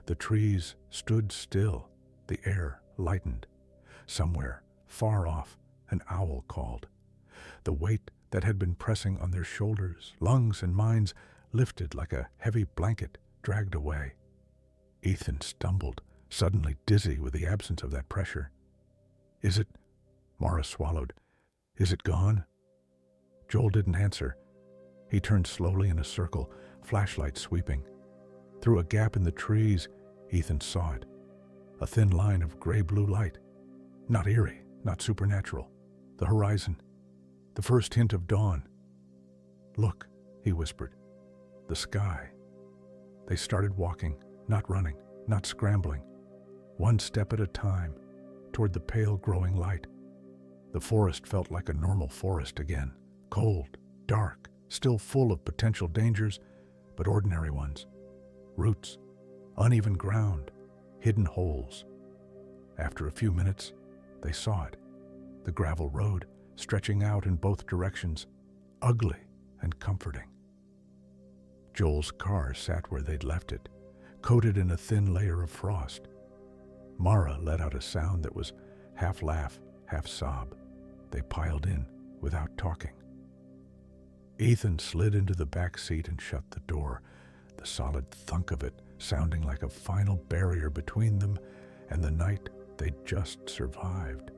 The trees stood still, the air lightened. Somewhere, far off, an owl called. The weight that had been pressing on their shoulders, lungs, and minds lifted like a heavy blanket, dragged away. Ethan stumbled, suddenly dizzy with the absence of that pressure. "Is it?" Mara swallowed. "Is it gone?" Joel didn't answer. He turned slowly in a circle, flashlight sweeping. Through a gap in the trees, Ethan saw it. A thin line of gray-blue light. Not eerie, not supernatural. The horizon. The first hint of dawn. "Look," he whispered. "The sky." They started walking, not running, not scrambling. One step at a time, toward the pale growing light. The forest felt like a normal forest again. Cold, dark, still full of potential dangers, but ordinary ones. Roots, uneven ground, hidden holes. After a few minutes, they saw it. The gravel road, stretching out in both directions, ugly and comforting. Joel's car sat where they'd left it, coated in a thin layer of frost. Mara let out a sound that was half laugh, half sob. They piled in without talking. Ethan slid into the back seat and shut the door, the solid thunk of it sounding like a final barrier between them and the night they'd just survived.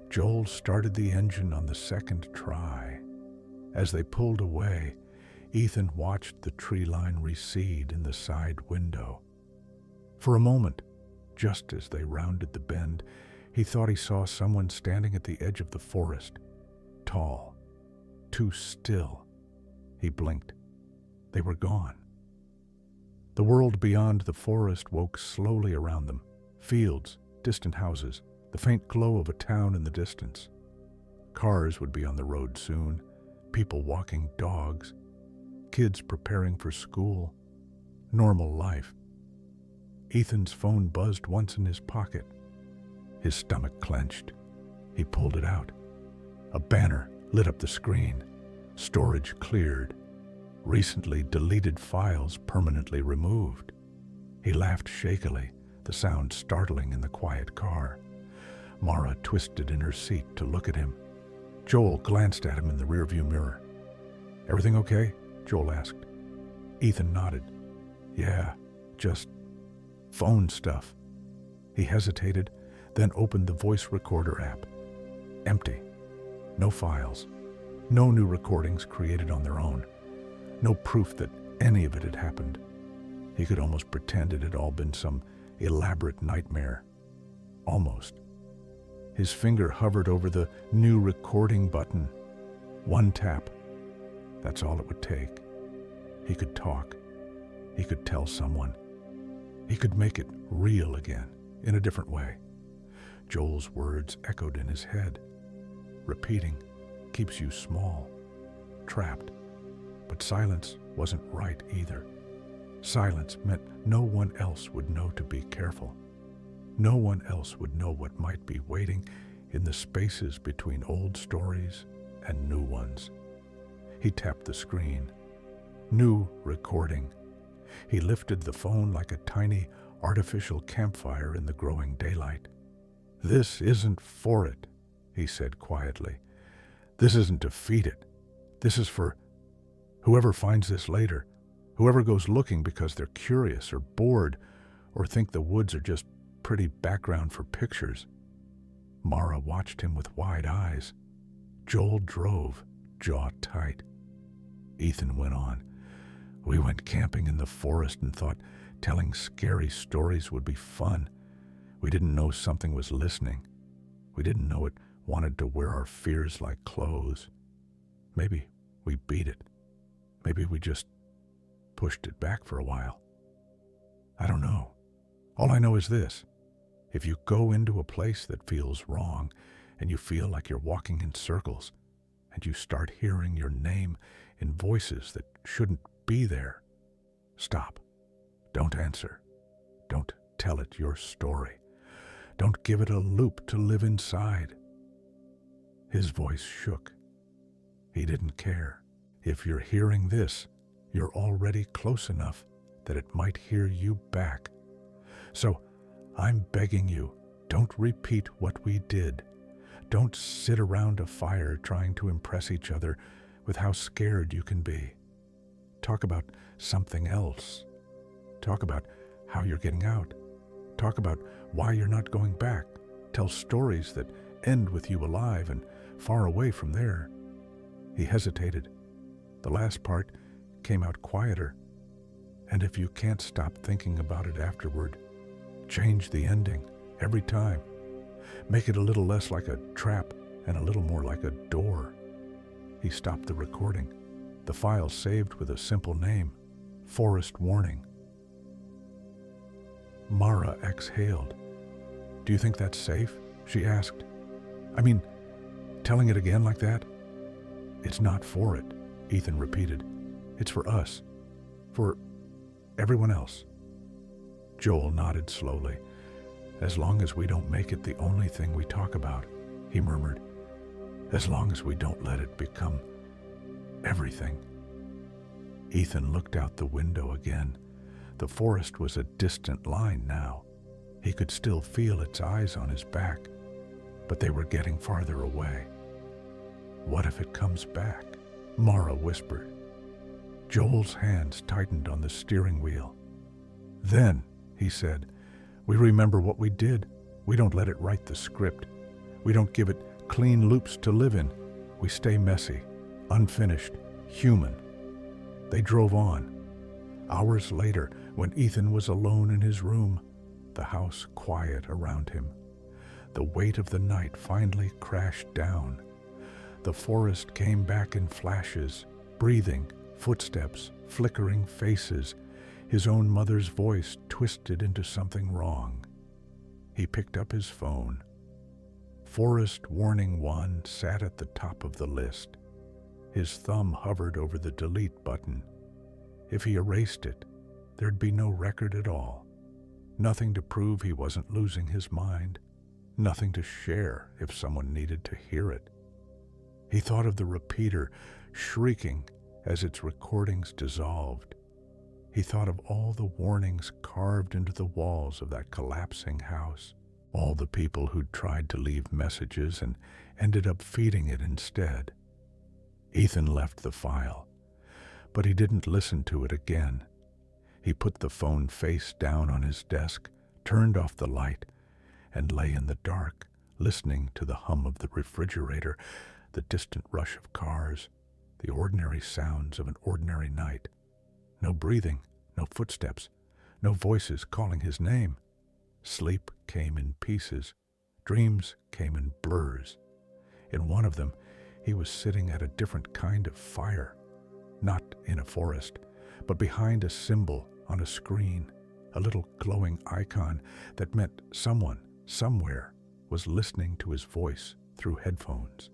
Joel started the engine on the second try. As they pulled away, Ethan watched the tree line recede in the side window. For a moment, just as they rounded the bend, he thought he saw someone standing at the edge of the forest, tall, too still. He blinked. They were gone. The world beyond the forest woke slowly around them. Fields, distant houses, the faint glow of a town in the distance. Cars would be on the road soon, people walking dogs, kids preparing for school. Normal life. Ethan's phone buzzed once in his pocket. His stomach clenched. He pulled it out. A banner lit up the screen. Storage cleared. Recently deleted files permanently removed. He laughed shakily, the sound startling in the quiet car. Mara twisted in her seat to look at him. Joel glanced at him in the rearview mirror. "Everything okay?" Joel asked. Ethan nodded. "Yeah, just phone stuff." He hesitated, then opened the voice recorder app. Empty. No files. No new recordings created on their own. No proof that any of it had happened. He could almost pretend it had all been some elaborate nightmare. Almost. His finger hovered over the new recording button. One tap. That's all it would take. He could talk. He could tell someone. He could make it real again, in a different way. Joel's words echoed in his head. Repeating keeps you small, trapped. But silence wasn't right either. Silence meant no one else would know to be careful. No one else would know what might be waiting in the spaces between old stories and new ones. He tapped the screen. New recording. He lifted the phone like a tiny artificial campfire in the growing daylight. "This isn't for it," he said quietly. "This isn't to feed it. This is for whoever finds this later, Whoever goes looking because they're curious or bored or think the woods are just pretty background for pictures. Mara watched him with wide eyes. Joel drove, jaw tight. Ethan went on. We went camping in the forest and thought telling scary stories would be fun. We didn't know something was listening. We didn't know it wanted to wear our fears like clothes. Maybe we beat it. Maybe we just pushed it back for a while. I don't know. All I know is this. If you go into a place that feels wrong and you feel like you're walking in circles and you start hearing your name in voices that shouldn't be there, stop. Don't answer. Don't tell it your story. Don't give it a loop to live inside. His voice shook. He didn't care. If you're hearing this, you're already close enough that it might hear you back. So, I'm begging you, don't repeat what we did. Don't sit around a fire trying to impress each other with how scared you can be. Talk about something else. Talk about how you're getting out. Talk about why you're not going back. Tell stories that end with you alive and far away from there. He hesitated. The last part came out quieter. And if you can't stop thinking about it afterward, change the ending every time. Make it a little less like a trap and a little more like a door. He stopped the recording. The file saved with a simple name, Forest Warning. Mara exhaled. Do you think that's safe? She asked. I mean, telling it again like that? It's not for it, Ethan repeated. It's for us. For everyone else. Joel nodded slowly. As long as we don't make it the only thing we talk about, he murmured. As long as we don't let it become everything. Ethan looked out the window again. The forest was a distant line now. He could still feel its eyes on his back, but they were getting farther away. What if it comes back? Mara whispered. Joel's hands tightened on the steering wheel. Then, he said, we remember what we did. We don't let it write the script. We don't give it clean loops to live in. We stay messy, unfinished, human. They drove on. Hours later, when Ethan was alone in his room, the house quiet around him. The weight of the night finally crashed down. The forest came back in flashes, breathing, footsteps, flickering faces, his own mother's voice twisted into something wrong. He picked up his phone. Forest Warning 1 sat at the top of the list. His thumb hovered over the delete button. If he erased it, there'd be no record at all. Nothing to prove he wasn't losing his mind. Nothing to share if someone needed to hear it. He thought of the repeater shrieking as its recordings dissolved. He thought of all the warnings carved into the walls of that collapsing house, all the people who'd tried to leave messages and ended up feeding it instead. Ethan left the file, but he didn't listen to it again. He put the phone face down on his desk, turned off the light, and lay in the dark, listening to the hum of the refrigerator, the distant rush of cars, the ordinary sounds of an ordinary night. No breathing, no footsteps, no voices calling his name. Sleep came in pieces. Dreams came in blurs. In one of them, he was sitting at a different kind of fire, not in a forest, but behind a symbol on a screen, a little glowing icon that meant someone, somewhere, was listening to his voice through headphones.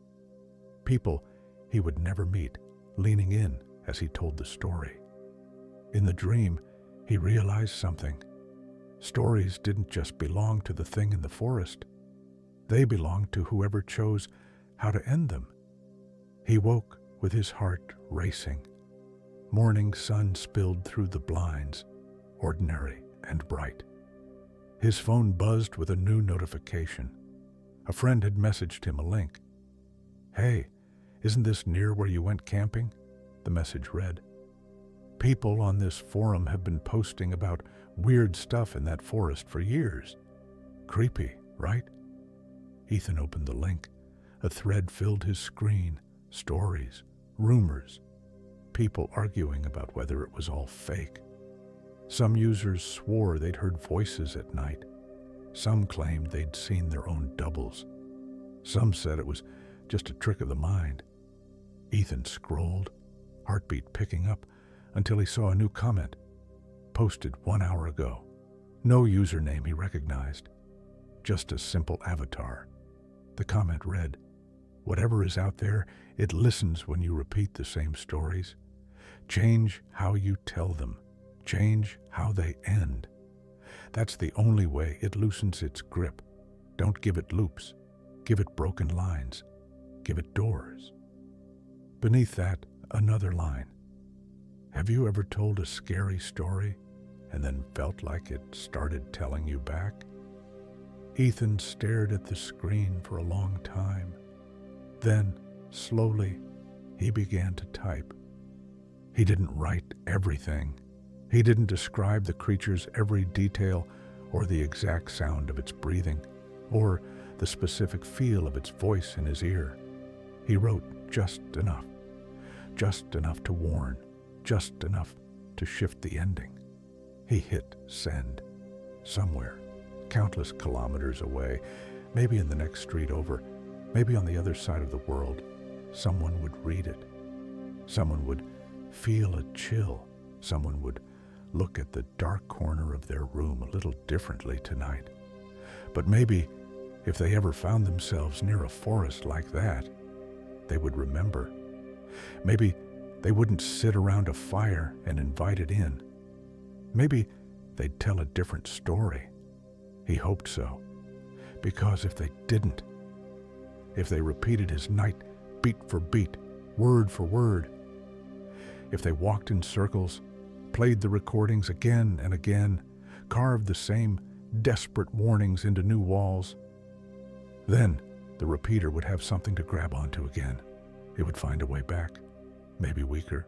People he would never meet, leaning in as he told the story. In the dream, he realized something. Stories didn't just belong to the thing in the forest. They belonged to whoever chose how to end them. He woke with his heart racing. Morning sun spilled through the blinds, ordinary and bright. His phone buzzed with a new notification. A friend had messaged him a link. Hey, isn't this near where you went camping? The message read. People on this forum have been posting about weird stuff in that forest for years. Creepy, right? Ethan opened the link. A thread filled his screen. Stories, rumors, people arguing about whether it was all fake. Some users swore they'd heard voices at night. Some claimed they'd seen their own doubles. Some said it was just a trick of the mind. Ethan scrolled, heartbeat picking up, until he saw a new comment, posted 1 hour ago. No username he recognized, just a simple avatar. The comment read, "Whatever is out there, it listens when you repeat the same stories. Change how you tell them. Change how they end. That's the only way it loosens its grip. Don't give it loops. Give it broken lines. Give it doors." Beneath that, another line. Have you ever told a scary story and then felt like it started telling you back? Ethan stared at the screen for a long time. Then, slowly, he began to type. He didn't write everything. He didn't describe the creature's every detail or the exact sound of its breathing or the specific feel of its voice in his ear. He wrote just enough to warn, just enough to shift the ending. He hit send. Somewhere, countless kilometers away, maybe in the next street over, maybe on the other side of the world, someone would read it. Someone would feel a chill. Someone would look at the dark corner of their room a little differently tonight. But maybe, if they ever found themselves near a forest like that, they would remember. Maybe they wouldn't sit around a fire and invite it in. Maybe they'd tell a different story. He hoped so. Because if they didn't, if they repeated his night beat for beat, word for word, if they walked in circles, played the recordings again and again, carved the same desperate warnings into new walls, then the repeater would have something to grab onto again. It would find a way back, maybe weaker,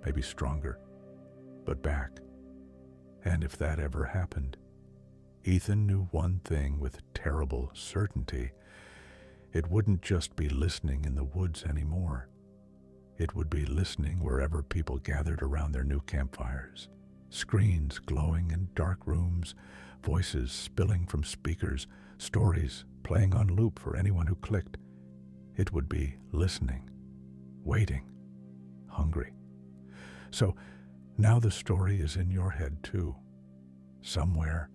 maybe stronger, but back. And if that ever happened, Ethan knew one thing with terrible certainty. It wouldn't just be listening in the woods anymore. It would be listening wherever people gathered around their new campfires. Screens glowing in dark rooms, voices spilling from speakers, stories playing on loop for anyone who clicked. It would be listening, waiting, hungry. So now the story is in your head too. Somewhere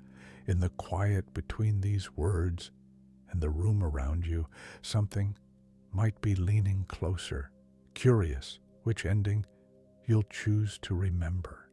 in the quiet between these words and the room around you, something might be leaning closer, curious which ending you'll choose to remember.